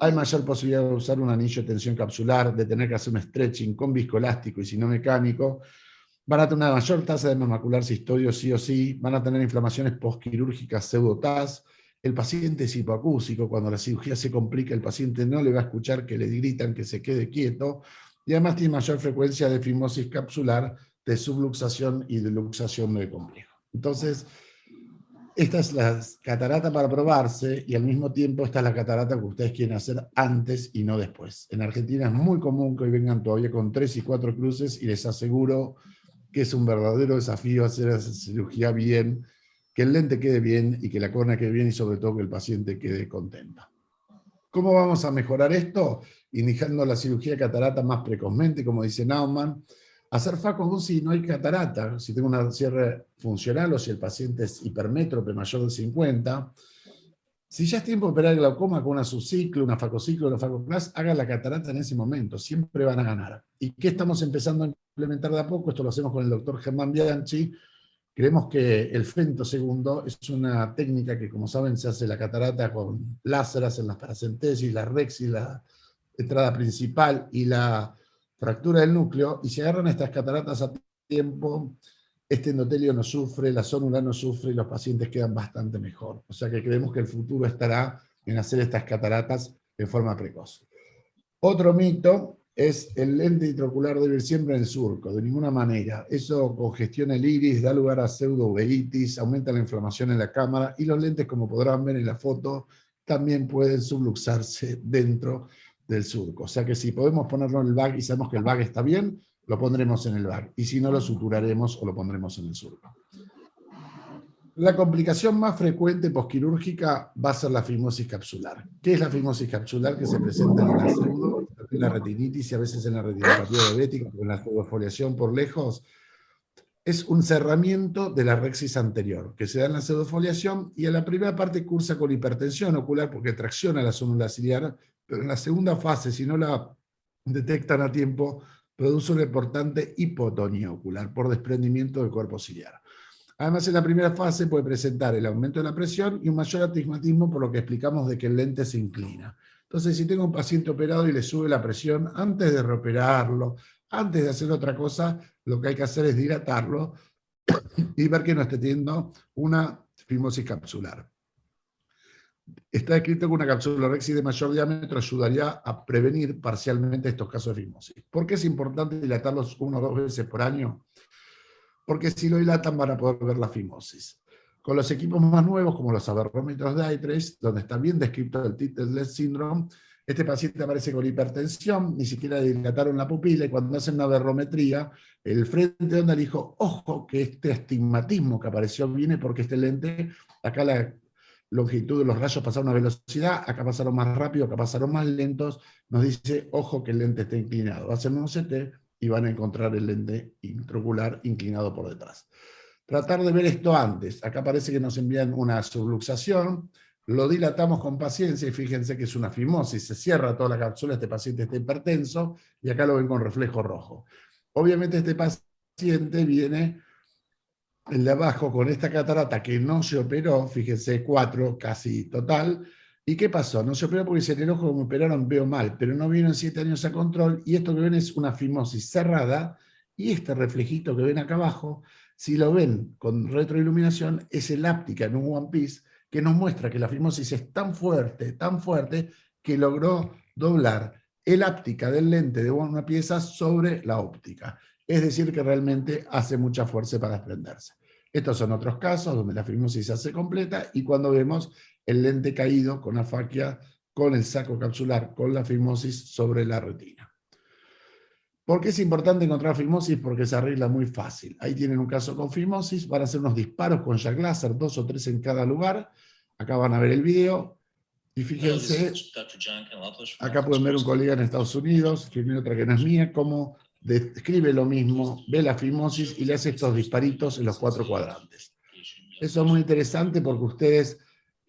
hay mayor posibilidad de usar un anillo de tensión capsular, de tener que hacer un stretching con viscoelástico y si no mecánico, van a tener una mayor tasa de edema macular cistoide sí o sí, van a tener inflamaciones postquirúrgicas pseudo-TAS, el paciente es hipoacúsico, cuando la cirugía se complica el paciente no le va a escuchar que le gritan que se quede quieto, y además tiene mayor frecuencia de fimosis capsular, de subluxación y de luxación del complejo. Entonces, esta es la catarata para probarse, y al mismo tiempo esta es la catarata que ustedes quieren hacer antes y no después. En Argentina es muy común que hoy vengan todavía con 3 y 4 cruces, y les aseguro que es un verdadero desafío hacer esa cirugía bien, que el lente quede bien y que la córnea quede bien y sobre todo que el paciente quede contento. ¿Cómo vamos a mejorar esto? Iniciando la cirugía de catarata más precozmente, como dice Naumann. Hacer FACO aún si no hay catarata, si tengo una cierre funcional o si el paciente es hipermétrope mayor de 50. Si ya es tiempo de operar el glaucoma con una subciclo, una facociclo, una facoclass, haga la catarata en ese momento, siempre van a ganar. ¿Y qué estamos empezando a implementar de a poco? Esto lo hacemos con el doctor Germán Bianchi. Creemos que el femtosegundo es una técnica que, como saben, se hace la catarata con láseres en las paracentesis, la rexis, la entrada principal y la fractura del núcleo, y si agarran estas cataratas a tiempo, este endotelio no sufre, la zónula no sufre y los pacientes quedan bastante mejor. O sea que creemos que el futuro estará en hacer estas cataratas de forma precoz. Otro mito es el lente intraocular debe ir siempre en el surco, de ninguna manera. Eso congestiona el iris, da lugar a pseudouveitis, aumenta la inflamación en la cámara, y los lentes, como podrán ver en la foto, también pueden subluxarse dentro del surco. O sea que si podemos ponerlo en el bag y sabemos que el bag está bien, lo pondremos en el bag, y si no, lo suturaremos o lo pondremos en el surco. La complicación más frecuente posquirúrgica va a ser la fimosis capsular. ¿Qué es la fimosis capsular? Que se presenta en la pseudo, en la retinitis y a veces en la retinopatía diabética, en la pseudofoliación por lejos. Es un cerramiento de la rexis anterior, que se da en la pseudofoliación, y en la primera parte cursa con hipertensión ocular porque tracciona la zónula ciliar, pero en la segunda fase, si no la detectan a tiempo, produce una importante hipotonía ocular por desprendimiento del cuerpo ciliar. Además, en la primera fase puede presentar el aumento de la presión y un mayor astigmatismo, por lo que explicamos de que el lente se inclina. Entonces, si tengo un paciente operado y le sube la presión, antes de reoperarlo, antes de hacer otra cosa, lo que hay que hacer es dilatarlo y ver que no esté teniendo una fimosis capsular. Está escrito que una capsulorexis de mayor diámetro ayudaría a prevenir parcialmente estos casos de fimosis. ¿Por qué es importante dilatarlos 1 o 2 veces por año? Porque si lo dilatan van a poder ver la fimosis. Con los equipos más nuevos, como los aberrómetros de Aitres, donde está bien descrito el Tittle-Less Syndrome, este paciente aparece con hipertensión, ni siquiera dilataron la pupila, y cuando hacen una aberrometría, el frente de onda le dijo, ojo, que este astigmatismo que apareció viene porque este lente, acá la longitud de los rayos pasaron a velocidad, acá pasaron más rápido, acá pasaron más lentos, nos dice, ojo que el lente está inclinado. Hacen un CT y van a encontrar el lente intraocular inclinado por detrás. Tratar de ver esto antes. Acá parece que nos envían una subluxación, lo dilatamos con paciencia y fíjense que es una fimosis, se cierra toda la cápsula, este paciente está hipertenso y acá lo ven con reflejo rojo. Obviamente este paciente viene el de abajo con esta catarata que no se operó, fíjense, 4 casi total. ¿Y qué pasó? No se operó porque si en el ojo que me operaron veo mal, pero no vino en 7 años a control, y esto que ven es una fimosis cerrada, y este reflejito que ven acá abajo, si lo ven con retroiluminación, es el áptica en un One Piece, que nos muestra que la fimosis es tan fuerte, que logró doblar el áptica del lente de una pieza sobre la óptica. Es decir, que realmente hace mucha fuerza para desprenderse. Estos son otros casos donde la fimosis se hace completa y cuando vemos el lente caído con afaquia, con el saco capsular, con la fimosis sobre la retina. ¿Por qué es importante encontrar fimosis? Porque se arregla muy fácil. Ahí tienen un caso con fimosis, van a hacer unos disparos con jack láser, 2 o 3 en cada lugar. Acá van a ver el video. Y fíjense, acá pueden ver un colega en Estados Unidos, tiene otra que no es mía, cómo describe lo mismo, ve la fimosis y le hace estos disparitos en los 4 cuadrantes. Eso es muy interesante porque ustedes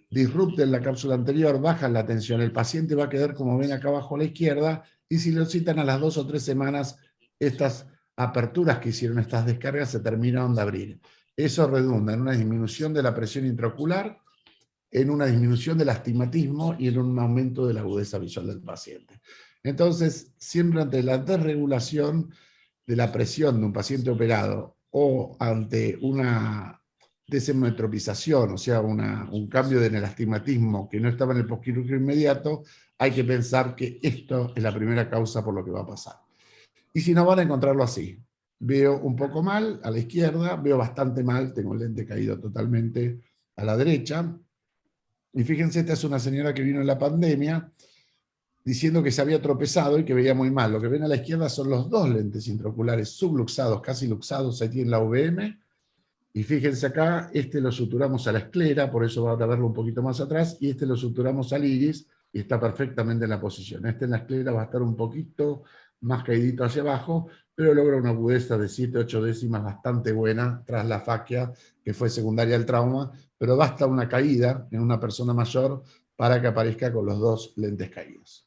disrupten la cápsula anterior, bajan la tensión, el paciente va a quedar como ven acá abajo a la izquierda, y si lo citan a las 2 o 3 semanas, estas aperturas que hicieron, estas descargas, se terminaron de abrir. Eso redunda en una disminución de la presión intraocular, en una disminución del astigmatismo y en un aumento de la agudeza visual del paciente. Entonces, siempre ante la desregulación de la presión de un paciente operado o ante una desemetropización, o sea, un cambio en el astigmatismo que no estaba en el posquirúrgico inmediato, hay que pensar que esto es la primera causa por lo que va a pasar. Y si no, van a encontrarlo así. Veo un poco mal a la izquierda, veo bastante mal, tengo el lente caído totalmente a la derecha. Y fíjense, esta es una señora que vino en la pandemia diciendo que se había tropezado y que veía muy mal. Lo que ven a la izquierda son los 2 lentes intraoculares subluxados, casi luxados, aquí en la UVM. Y fíjense acá, este lo suturamos a la esclera, por eso van a verlo un poquito más atrás, y este lo suturamos al iris y está perfectamente en la posición. Este en la esclera va a estar un poquito más caidito hacia abajo, pero logra una agudeza de 7-8 décimas bastante buena tras la faquia, que fue secundaria al trauma, pero basta una caída en una persona mayor para que aparezca con los 2 lentes caídos.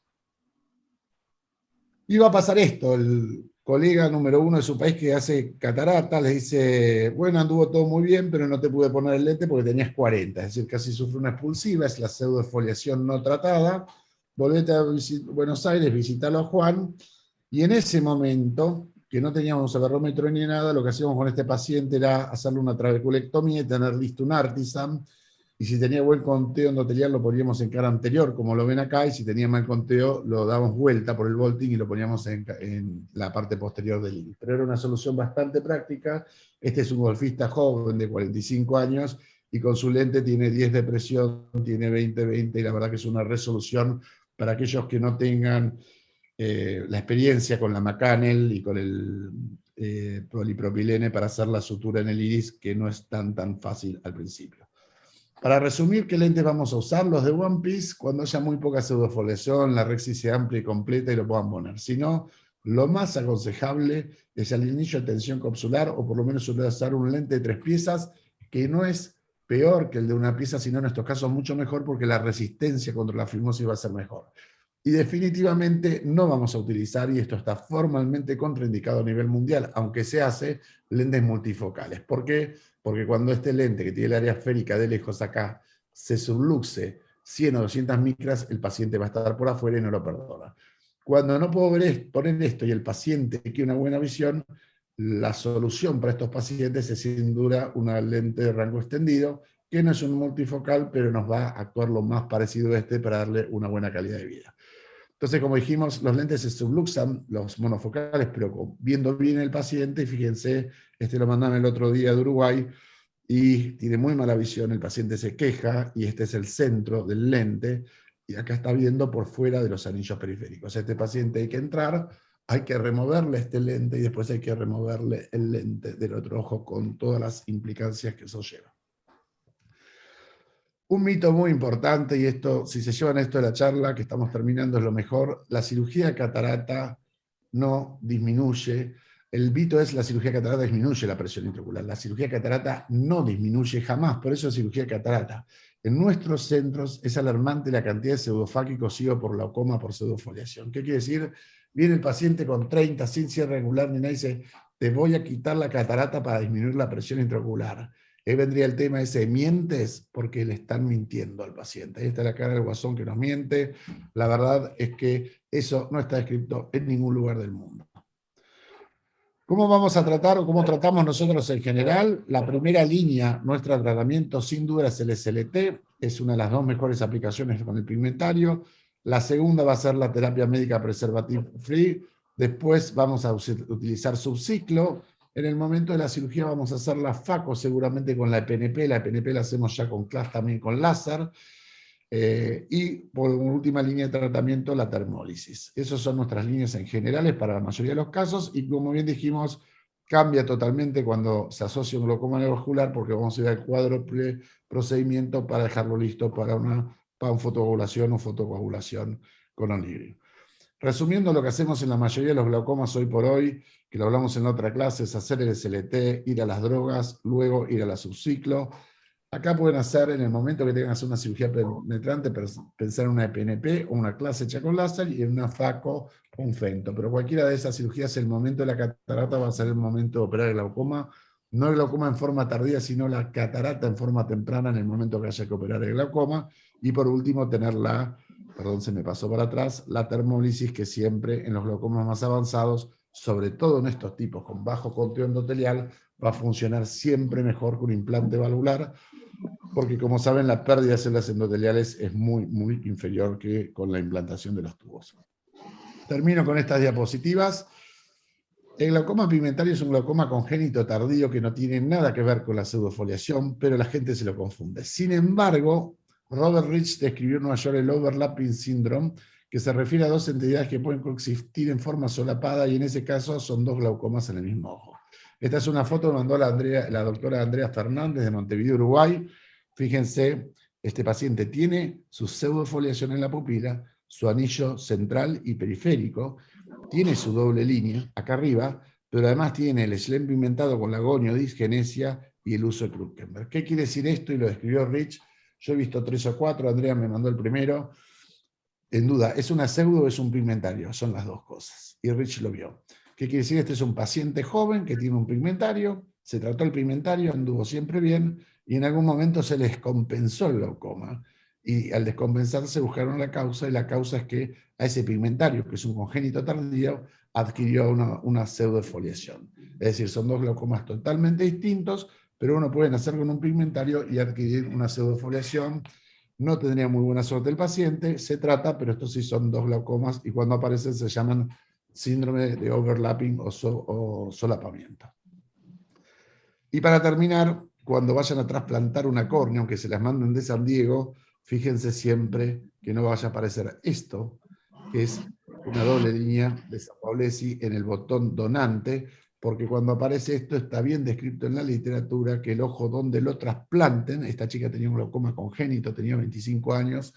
Y va a pasar esto, el colega número 1 de su país que hace catarata, le dice, bueno, anduvo todo muy bien, pero no te pude poner el lente porque tenías 40, es decir, casi sufre una expulsiva, es la pseudoesfoliación no tratada, volvete a Buenos Aires, visítalo a Juan, y en ese momento, que no teníamos aberrómetro ni nada, lo que hacíamos con este paciente era hacerle una trabeculectomía y tener listo un Artisan, y si tenía buen conteo endotelial lo poníamos en cara anterior, como lo ven acá, y si tenía mal conteo lo damos vuelta por el volting y lo poníamos en la parte posterior del iris. Pero era una solución bastante práctica. Este es un golfista joven de 45 años y con su lente tiene 10 de presión, tiene 20-20, y la verdad que es una resolución para aquellos que no tengan la experiencia con la Macanel y con el polipropilene para hacer la sutura en el iris, que no es tan fácil al principio. Para resumir, ¿qué lentes vamos a usar? Los de One Piece, cuando haya muy poca pseudofoliación, la rexis sea amplia y completa y lo puedan poner. Si no, lo más aconsejable es el inicio de tensión capsular, o por lo menos usar un lente de 3 piezas, que no es peor que el de una pieza, sino en estos casos mucho mejor, porque la resistencia contra la fimosis va a ser mejor. Y definitivamente no vamos a utilizar, y esto está formalmente contraindicado a nivel mundial, aunque se hace, lentes multifocales. ¿Por qué? Porque cuando este lente, que tiene el área esférica de lejos acá, se subluxe 100 o 200 micras, el paciente va a estar por afuera y no lo perdona. Cuando no puedo poner esto y el paciente quiere una buena visión, la solución para estos pacientes es sin duda una lente de rango extendido, que no es un multifocal, pero nos va a actuar lo más parecido a este para darle una buena calidad de vida. Entonces, como dijimos, los lentes se subluxan, los monofocales, pero viendo bien el paciente, y fíjense, este lo mandaron el otro día de Uruguay, y tiene muy mala visión, el paciente se queja, y este es el centro del lente, y acá está viendo por fuera de los anillos periféricos. A este paciente hay que entrar, hay que removerle este lente, y después hay que removerle el lente del otro ojo, con todas las implicancias que eso lleva. Un mito muy importante, y esto, si se llevan esto de la charla, que estamos terminando, es lo mejor: la cirugía de catarata no disminuye. El mito es la cirugía de catarata disminuye la presión intraocular. La cirugía de catarata no disminuye jamás, por eso es cirugía de catarata. En nuestros centros es alarmante la cantidad de pseudofáquicos sigo por glaucoma por pseudofoliación. ¿Qué quiere decir? Viene el paciente con 30, sin cierre regular, ni nada, y dice, te voy a quitar la catarata para disminuir la presión intraocular. Ahí vendría el tema ese, mientes porque le están mintiendo al paciente. Ahí está la cara del guasón que nos miente. La verdad es que eso no está escrito en ningún lugar del mundo. ¿Cómo vamos a tratar o cómo tratamos nosotros en general? La primera línea, nuestro tratamiento sin duda es el SLT, es una de las dos mejores aplicaciones con el pigmentario. La segunda va a ser la terapia médica preservative free. Después vamos a utilizar subciclo. En el momento de la cirugía vamos a hacer la FACO seguramente con la EPNP. La EPNP la hacemos ya con CLAS también con láser. Y por última línea de tratamiento, la termólisis. Esas son nuestras líneas en generales para la mayoría de los casos, y como bien dijimos, cambia totalmente cuando se asocia un glaucoma neovascular, porque vamos a ir al cuádruple procedimiento para dejarlo listo para una panfotocoagulación o fotocoagulación con onibrio. Resumiendo, lo que hacemos en la mayoría de los glaucomas hoy por hoy, que lo hablamos en la otra clase, es hacer el SLT, ir a las drogas, luego ir a la subciclo. Acá pueden hacer, en el momento que tengan que hacer una cirugía penetrante, pensar en una EPNP o una clase hecha con láser y en una FACO o un fento. Pero cualquiera de esas cirugías, el momento de la catarata va a ser el momento de operar el glaucoma. No el glaucoma en forma tardía, sino la catarata en forma temprana en el momento que haya que operar el glaucoma. Y por último, tener perdón, se me pasó para atrás, la termólisis, que siempre en los glaucomas más avanzados, sobre todo en estos tipos con bajo conteo endotelial, va a funcionar siempre mejor que un implante valvular, porque como saben la pérdida de células endoteliales es muy, muy inferior que con la implantación de los tubos. Termino con estas diapositivas. El glaucoma pigmentario es un glaucoma congénito tardío que no tiene nada que ver con la pseudofoliación, pero la gente se lo confunde. Sin embargo, Robert Rich describió en Nueva York el overlapping syndrome, que se refiere a dos entidades que pueden coexistir en forma solapada, y en ese caso son dos glaucomas en el mismo ojo. Esta es una foto que mandó la doctora Andrea Fernández de Montevideo, Uruguay. Fíjense, este paciente tiene su pseudofoliación en la pupila, su anillo central y periférico, tiene su doble línea acá arriba, pero además tiene el Schlemm pigmentado con la gonio disgenesia y el uso de Krukenberg. ¿Qué quiere decir esto? Y lo describió Rich. Yo he visto 3 o 4, Andrea me mandó el primero. En duda, ¿es una pseudo o es un pigmentario? Son las dos cosas. Y Rich lo vio. ¿Qué quiere decir? Este es un paciente joven que tiene un pigmentario, se trató el pigmentario, anduvo siempre bien, y en algún momento se les compensó el glaucoma. Y al descompensarse buscaron la causa, y la causa es que a ese pigmentario, que es un congénito tardío, adquirió una pseudofoliación. Es decir, son dos glaucomas totalmente distintos, pero uno puede nacer con un pigmentario y adquirir una pseudofoliación. No tendría muy buena suerte el paciente, se trata, pero estos sí son dos glaucomas, y cuando aparecen se llaman síndrome de overlapping o solapamiento. Y para terminar, cuando vayan a trasplantar una córnea, aunque se las manden de San Diego, fíjense siempre que no vaya a aparecer esto, que es una doble línea de San Paolesi en el botón donante, porque cuando aparece esto está bien descrito en la literatura que el ojo donde lo trasplanten, esta chica tenía un glaucoma congénito, tenía 25 años,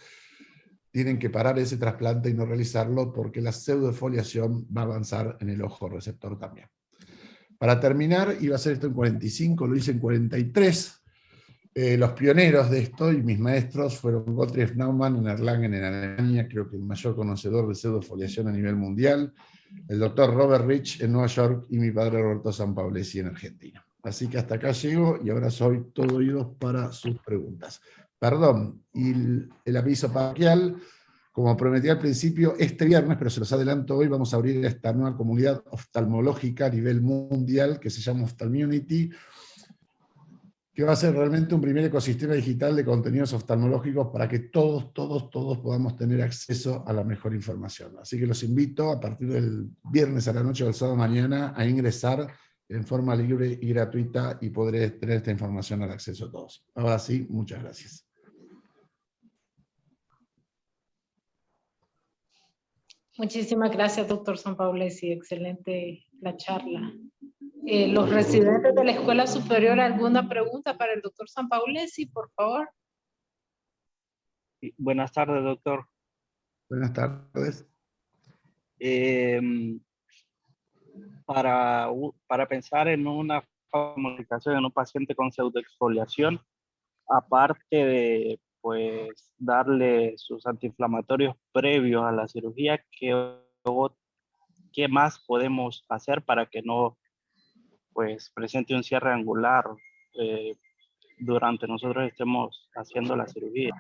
tienen que parar ese trasplante y no realizarlo porque la pseudofoliación va a avanzar en el ojo receptor también. Para terminar, iba a hacer esto en 45, lo hice en 43. Los pioneros de esto y mis maestros fueron Gottlieb Naumann en Erlangen, en Alemania, creo que el mayor conocedor de pseudofoliación a nivel mundial, el doctor Robert Rich en Nueva York y mi padre Roberto Sampaolesi en Argentina. Así que hasta acá llego y ahora soy todo oídos para sus preguntas. Perdón, y el aviso parroquial, como prometí al principio, este viernes, pero se los adelanto hoy, vamos a abrir esta nueva comunidad oftalmológica a nivel mundial que se llama Ophthalmunity, que va a ser realmente un primer ecosistema digital de contenidos oftalmológicos para que todos podamos tener acceso a la mejor información. Así que los invito a partir del viernes a la noche o el sábado mañana a ingresar en forma libre y gratuita, y podré tener esta información al acceso a todos. Ahora sí, muchas gracias. Muchísimas gracias, doctor Sampaolesi. Excelente la charla. Los residentes de la Escuela Superior, ¿alguna pregunta para el doctor Sampaolesi, por favor? Buenas tardes, doctor. Buenas tardes. para pensar en una comunicación en un paciente con pseudoexfoliación, aparte de pues darle sus antiinflamatorios previos a la cirugía, ¿qué más podemos hacer para que no pues presente un cierre angular durante nosotros estemos haciendo la cirugía?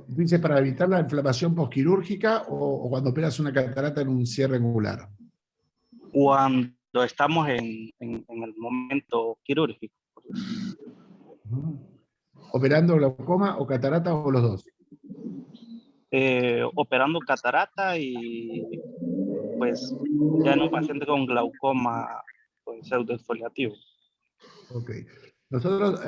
Dice, para evitar la inflamación posquirúrgica o cuando operas una catarata en un cierre angular. Cuando estamos en el momento quirúrgico. ¿Operando glaucoma o catarata o los dos? Operando catarata y pues ya en un paciente con glaucoma pues, pseudoexfoliativo. Ok. Nosotros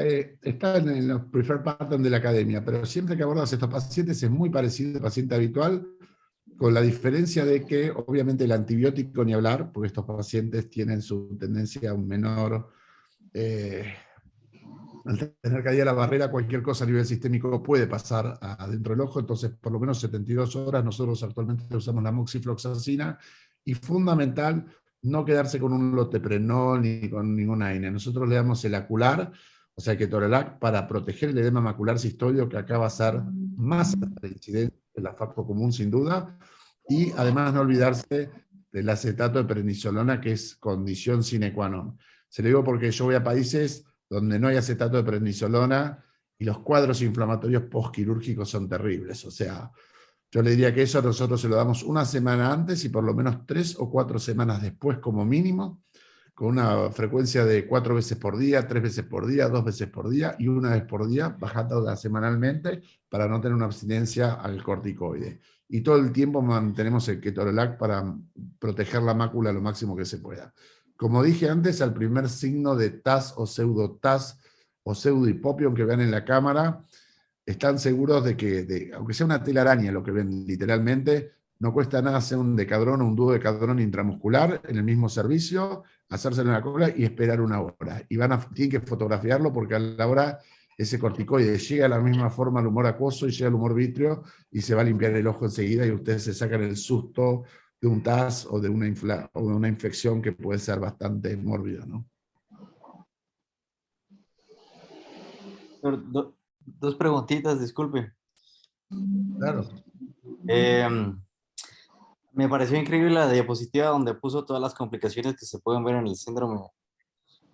están en los preferred pattern de la academia, pero siempre que abordas estos pacientes es muy parecido al paciente habitual, con la diferencia de que obviamente el antibiótico ni hablar, porque estos pacientes tienen su tendencia a un menor, al tener caída la barrera, cualquier cosa a nivel sistémico puede pasar adentro del ojo, entonces por lo menos 72 horas nosotros actualmente usamos la moxifloxacina, y fundamental no quedarse con un loteprenol ni con ninguna AINE. Nosotros le damos el acular, o sea, ketorolac, para proteger el edema macular cistoideo, que acá va a ser más de incidencia de la FACO común sin duda, y además no olvidarse del acetato de prednisolona, que es condición sine qua non. Se lo digo porque yo voy a países donde no hay acetato de prednisolona y los cuadros inflamatorios postquirúrgicos son terribles. O sea, yo le diría que eso nosotros se lo damos una semana antes y por lo menos 3 o 4 semanas después como mínimo, con una frecuencia de 4 veces por día, 3 veces por día, 2 veces por día y una vez por día, bajando semanalmente para no tener una abstinencia al corticoide. Y todo el tiempo mantenemos el ketorolac para proteger la mácula lo máximo que se pueda. Como dije antes, al primer signo de TAS o pseudo-TAS o pseudohipopio, aunque vean en la cámara, están seguros de que, aunque sea una telaraña lo que ven literalmente, no cuesta nada hacer un decadrón o un duodecadrón intramuscular en el mismo servicio, hacérselo en la cola y esperar una hora. Y tienen que fotografiarlo porque a la hora ese corticoide llega a la misma forma al humor acuoso y llega al humor vítreo y se va a limpiar el ojo enseguida y ustedes se sacan el susto de un TAS o de una infección que puede ser bastante mórbida, ¿no? Dos preguntitas, disculpe. Claro. Me pareció increíble la diapositiva donde puso todas las complicaciones que se pueden ver en el síndrome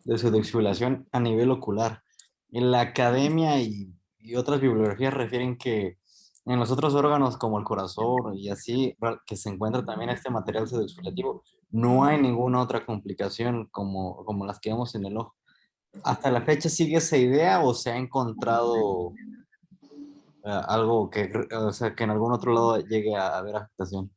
de pseudoexfoliación a nivel ocular. En la academia y otras bibliografías refieren que en los otros órganos como el corazón y así, que se encuentra también este material pseudoexfoliativo, no hay ninguna otra complicación como las que vemos en el ojo. ¿Hasta la fecha sigue esa idea o se ha encontrado algo que, o sea, que en algún otro lado llegue a haber afectación?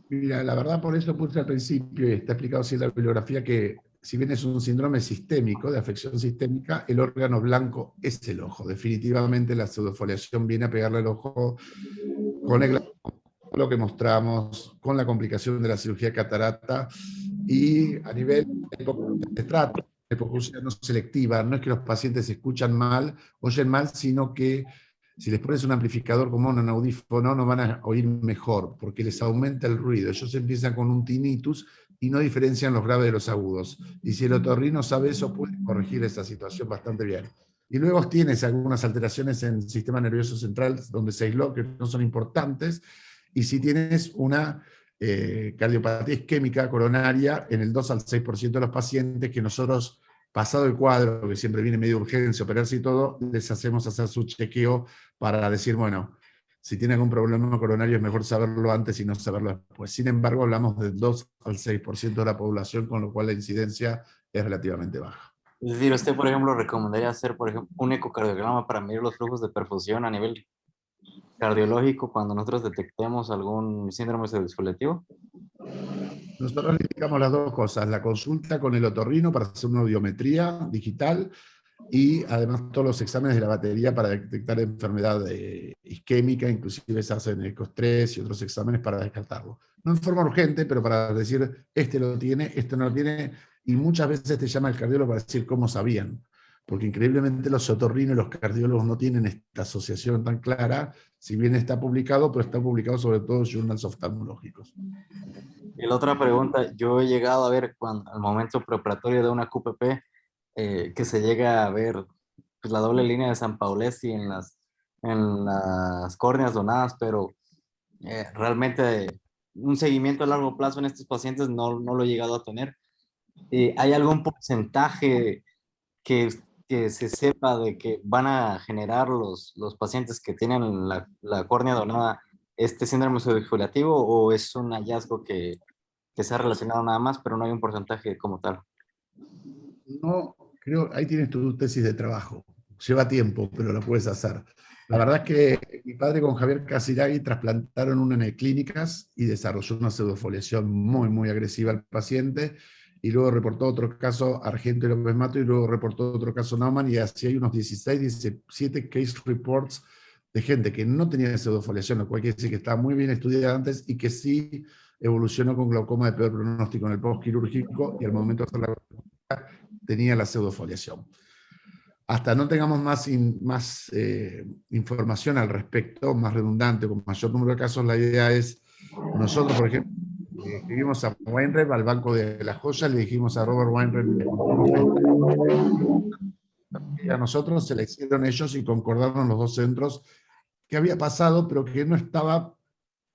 Mira, la verdad por eso puse al principio, y está explicado así en la bibliografía, que si bien es un síndrome sistémico, de afección sistémica, el órgano blanco es el ojo. Definitivamente la pseudofoliación viene a pegarle al ojo con lo que mostramos, con la complicación de la cirugía catarata, y a nivel de trato, hipoacusia no selectiva, no es que los pacientes escuchan mal, oyen mal, sino que si les pones un amplificador como un audífono, no van a oír mejor, porque les aumenta el ruido. Ellos empiezan con un tinnitus y no diferencian los graves de los agudos. Y si el otorrino sabe eso, puede corregir esa situación bastante bien. Y luego tienes algunas alteraciones en el sistema nervioso central, donde se aisló, que no son importantes, y si tienes una cardiopatía isquémica coronaria en el 2 al 6% de los pacientes, que nosotros, pasado el cuadro, que siempre viene medio urgencia, operarse y todo, les hacemos hacer su chequeo para decir, bueno, si tiene algún problema coronario es mejor saberlo antes y no saberlo después. Sin embargo, hablamos del 2 al 6% de la población, con lo cual la incidencia es relativamente baja. Es decir, usted, por ejemplo, recomendaría hacer, por ejemplo, un ecocardiograma para medir los flujos de perfusión a nivel cardiológico cuando nosotros detectemos algún síndrome pseudoexfoliativo. Nosotros le indicamos las dos cosas, la consulta con el otorrino para hacer una audiometría digital y además todos los exámenes de la batería para detectar enfermedad isquémica, inclusive se hacen ecoestrés y otros exámenes para descartarlo. No en forma urgente, pero para decir, este lo tiene, este no lo tiene, y muchas veces te llama el cardiólogo para decir cómo sabían. porque increíblemente los otorrinos y los cardiólogos no tienen esta asociación tan clara, si bien está publicado, pero está publicado sobre todo en journals oftalmológicos. Y la otra pregunta, yo he llegado a ver al momento preparatorio de una QPP, que se llega a ver pues, la doble línea de San Paolesi en las córneas donadas, pero realmente un seguimiento a largo plazo en estos pacientes no lo he llegado a tener. ¿Hay algún porcentaje que se sepa de que van a generar los pacientes que tienen la córnea donada este síndrome pseudoexfoliativo, o es un hallazgo que se ha relacionado nada más, pero no hay un porcentaje como tal? No, creo, ahí tienes tu tesis de trabajo. Lleva tiempo, pero la puedes hacer. La verdad es que mi padre con Javier Casiraghi trasplantaron una en clínicas y desarrolló una pseudofoliación muy, muy agresiva al paciente, y luego reportó otro caso Argento y López Mato, y luego reportó otro caso Naumann, y así hay unos 16, 17 case reports de gente que no tenía pseudofoliación, lo cual quiere decir que estaba muy bien estudiada antes y que sí evolucionó con glaucoma de peor pronóstico en el postquirúrgico, y al momento de hacer la tenía la pseudofoliación. Hasta no tengamos más información al respecto, más redundante, con mayor número de casos, la idea es, nosotros, por ejemplo, escribimos a Wainwright, al Banco de las Joyas, le dijimos a Robert Wainwright, y a nosotros se le hicieron ellos y concordaron los dos centros que había pasado, pero que no estaba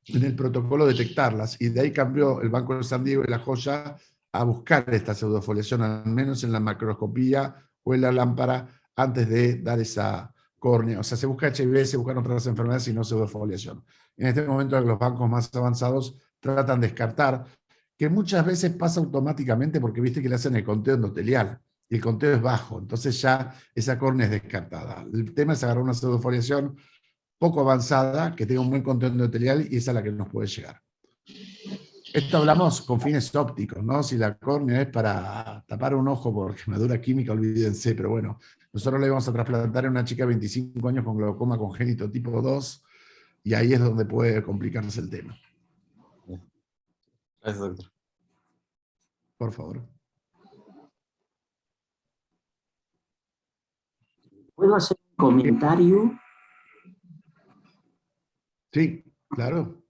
en el protocolo detectarlas, y de ahí cambió el Banco de San Diego y la Joya a buscar esta pseudofoliación, al menos en la macroscopía o en la lámpara, antes de dar esa córnea. O sea, se busca HIV, se buscan otras enfermedades y no pseudofoliación. En este momento los bancos más avanzados tratan de descartar, que muchas veces pasa automáticamente porque viste que le hacen el conteo endotelial, y el conteo es bajo, entonces ya esa córnea es descartada. El tema es agarrar una pseudofoliación poco avanzada, que tenga un buen conteo endotelial, y esa es la que nos puede llegar. Esto hablamos con fines ópticos, ¿no? Si la córnea es para tapar un ojo por quemadura química, olvídense, pero bueno, nosotros le vamos a trasplantar a una chica de 25 años con glaucoma congénito tipo 2, y ahí es donde puede complicarse el tema. Gracias, doctor. Por favor. ¿Puedo hacer un comentario? Sí, claro.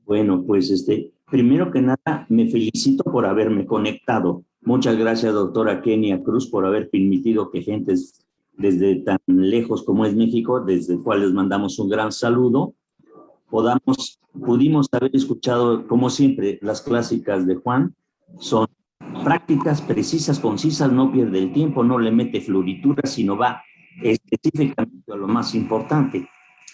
Bueno, pues primero que nada, me felicito por haberme conectado. Muchas gracias, doctora Kenia Cruz, por haber permitido que gentes desde tan lejos como es México, desde el cual les mandamos un gran saludo, pudimos haber escuchado, como siempre, las clásicas de Juan. Son prácticas, precisas, concisas, no pierde el tiempo, no le mete florituras, sino va específicamente a lo más importante.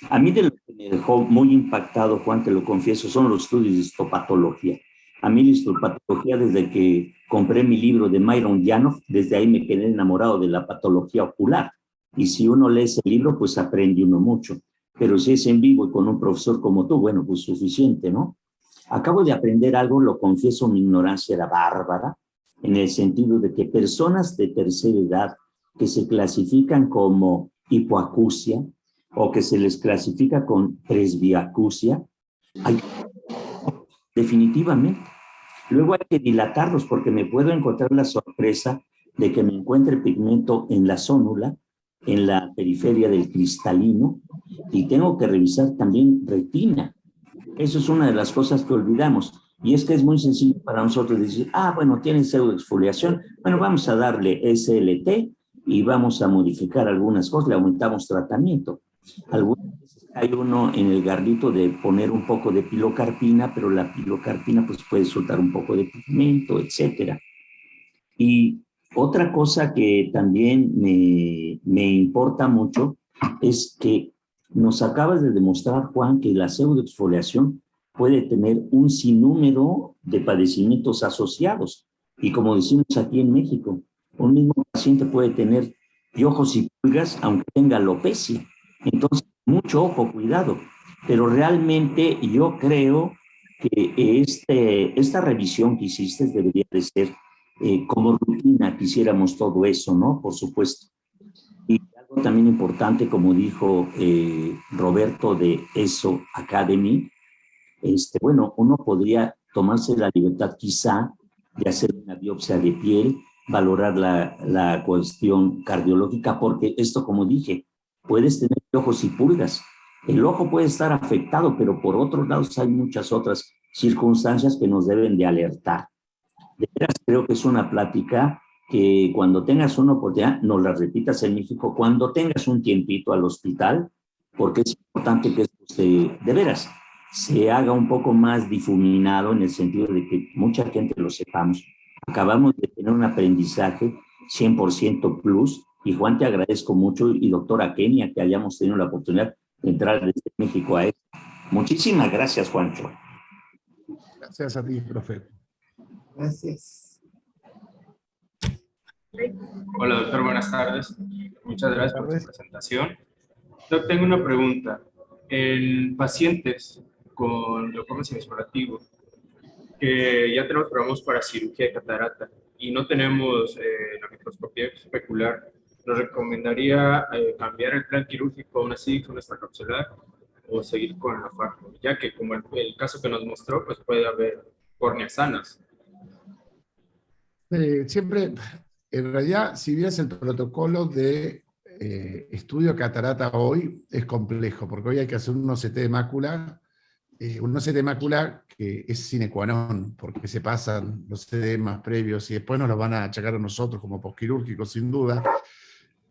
A mí de lo que me dejó muy impactado, Juan, te lo confieso, son los estudios de histopatología. A mí la histopatología, desde que compré mi libro de Myron Yanov, desde ahí me quedé enamorado de la patología ocular. Y si uno lee ese libro, pues aprende uno mucho. Pero si es en vivo y con un profesor como tú, bueno, pues suficiente, ¿no? Acabo de aprender algo, lo confieso, mi ignorancia era bárbara, en el sentido de que personas de tercera edad que se clasifican como hipoacusia, o que se les clasifica con presbiacusia, definitivamente. Luego hay que dilatarlos, porque me puedo encontrar la sorpresa de que me encuentre pigmento en la zónula, en la periferia del cristalino, y tengo que revisar también retina. Eso es una de las cosas que olvidamos. Y es que es muy sencillo para nosotros decir, bueno, tiene pseudoexfoliación, bueno, vamos a darle SLT y vamos a modificar algunas cosas, le aumentamos tratamiento. Algunas veces hay uno en el garrito de poner un poco de pilocarpina, pero la pilocarpina pues puede soltar un poco de pigmento, etcétera. Y otra cosa que también me importa mucho es que nos acabas de demostrar, Juan, que la pseudoexfoliación puede tener un sinnúmero de padecimientos asociados. Y como decimos aquí en México, un mismo paciente puede tener piojos y pulgas aunque tenga alopecia. Entonces, mucho ojo, cuidado. Pero realmente yo creo que esta revisión que hiciste debería de ser como rutina, quisiéramos todo eso, ¿no? Por supuesto. Y algo también importante, como dijo Roberto de ESO Academy, bueno, uno podría tomarse la libertad quizá de hacer una biopsia de piel valorar la cuestión cardiológica, porque esto, como dije, puedes tener ojos y pulgas. El ojo puede estar afectado, pero por otros lados hay muchas otras circunstancias que nos deben de alertar. De veras, creo que es una plática que cuando tengas una oportunidad, nos la repitas en México, cuando tengas un tiempito al hospital, porque es importante que esto de veras se haga un poco más difuminado en el sentido de que mucha gente lo sepamos. Acabamos de tener un aprendizaje 100% plus, y Juan, te agradezco mucho, y doctora Kenia, que hayamos tenido la oportunidad de entrar desde México a esto. Muchísimas gracias, Juancho. Gracias a ti, profe. Gracias. Hola, doctor, buenas tardes. Muchas gracias por su presentación. Yo tengo una pregunta. En pacientes con glaucoma semiexplorativo, que ya tenemos programas para cirugía de catarata y no tenemos la microscopía especular, ¿nos recomendaría cambiar el plan quirúrgico a una SIX, una extracapsular, o seguir con la FARO? Ya que, como el caso que nos mostró, pues puede haber córneas sanas. Siempre, en realidad, si bien es el protocolo de estudio catarata hoy, es complejo, porque hoy hay que hacer un OCT de mácula, que es sine qua non, porque se pasan los edemas previos y después nos los van a achacar a nosotros como posquirúrgicos, sin duda.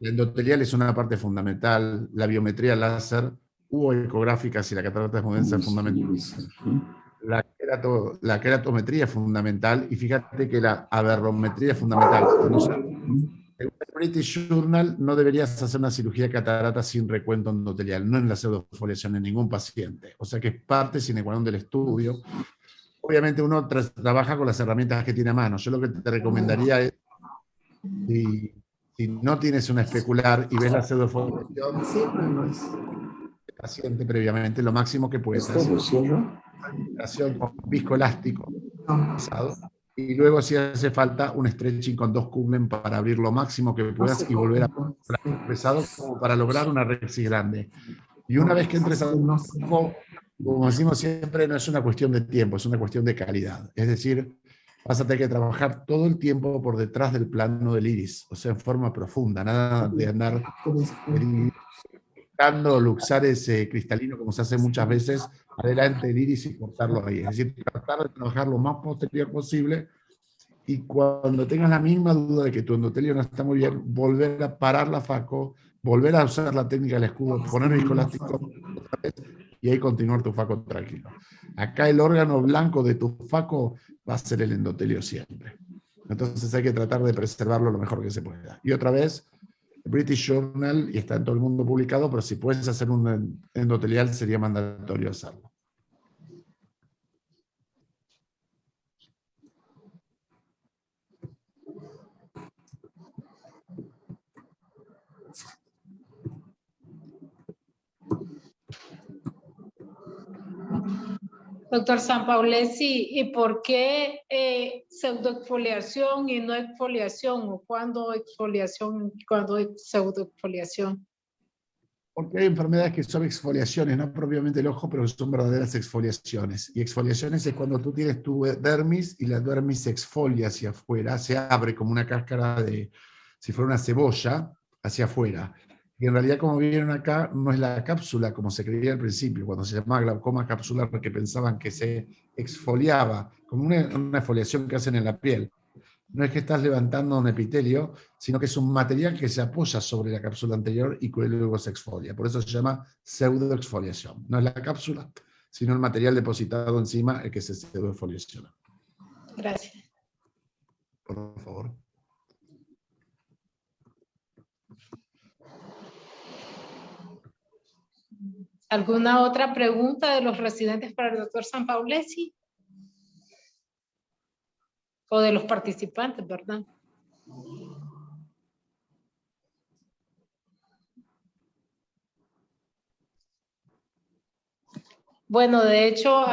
La endotelial es una parte fundamental, la biometría láser u ecográfica, si la catarata es moderna, es fundamental. La queratometría es fundamental, y fíjate que la aberrometría es fundamental. En el British Journal no deberías hacer una cirugía de catarata sin recuento endotelial, no en la pseudofoliación en ningún paciente. O sea que es parte sine qua non del estudio. Obviamente uno trabaja con las herramientas que tiene a mano. Yo lo que te recomendaría es, si no tienes una especular y ves la pseudofoliación, Siempre no es. el paciente previamente, lo máximo que puedas. ¿Esto lo cierro? Con viscoelástico No. pesado, y luego si hace falta un stretching con 2 Kublen para abrir lo máximo que puedas y volver a pesado, como para lograr una rexis grande. Y una vez que entres a un poco, como decimos siempre, no es una cuestión de tiempo, es una cuestión de calidad. Es decir, vas a tener que trabajar todo el tiempo por detrás del plano del iris, o sea, en forma profunda, nada de andar buscando luxares cristalino, como se hace muchas veces, adelante del iris y cortarlo ahí. Es decir, tratar de trabajar lo más posterior posible, y cuando tengas la misma duda de que tu endotelio no está muy bien, volver a parar la FACO, volver a usar la técnica del escudo, poner el viscoelástico y ahí continuar tu FACO tranquilo. Acá el órgano blanco de tu FACO va a ser el endotelio siempre. Entonces hay que tratar de preservarlo lo mejor que se pueda. Y otra vez, British Journal, y está en todo el mundo publicado, pero si puedes hacer un endotelial sería mandatorio hacerlo. Doctor Sampaolesi, ¿y por qué pseudoexfoliación y no exfoliación? ¿O cuándo exfoliación y cuándo pseudoexfoliación? Porque hay enfermedades que son exfoliaciones, no propiamente el ojo, pero son verdaderas exfoliaciones. Y exfoliaciones es cuando tú tienes tu dermis y la dermis se exfolia hacia afuera, se abre como una cáscara de, si fuera una cebolla, hacia afuera. Y en realidad, como vieron acá, no es la cápsula como se creía al principio, cuando se llamaba glaucoma capsular, porque pensaban que se exfoliaba, como una exfoliación que hacen en la piel. No es que estás levantando un epitelio, sino que es un material que se apoya sobre la cápsula anterior y que luego se exfolia. Por eso se llama pseudoexfoliación. No es la cápsula, sino el material depositado encima el que se pseudoexfoliaciona. Gracias. Por favor. ¿Alguna otra pregunta de los residentes para el doctor Sampaolesi? O de los participantes, ¿verdad? Bueno, de hecho,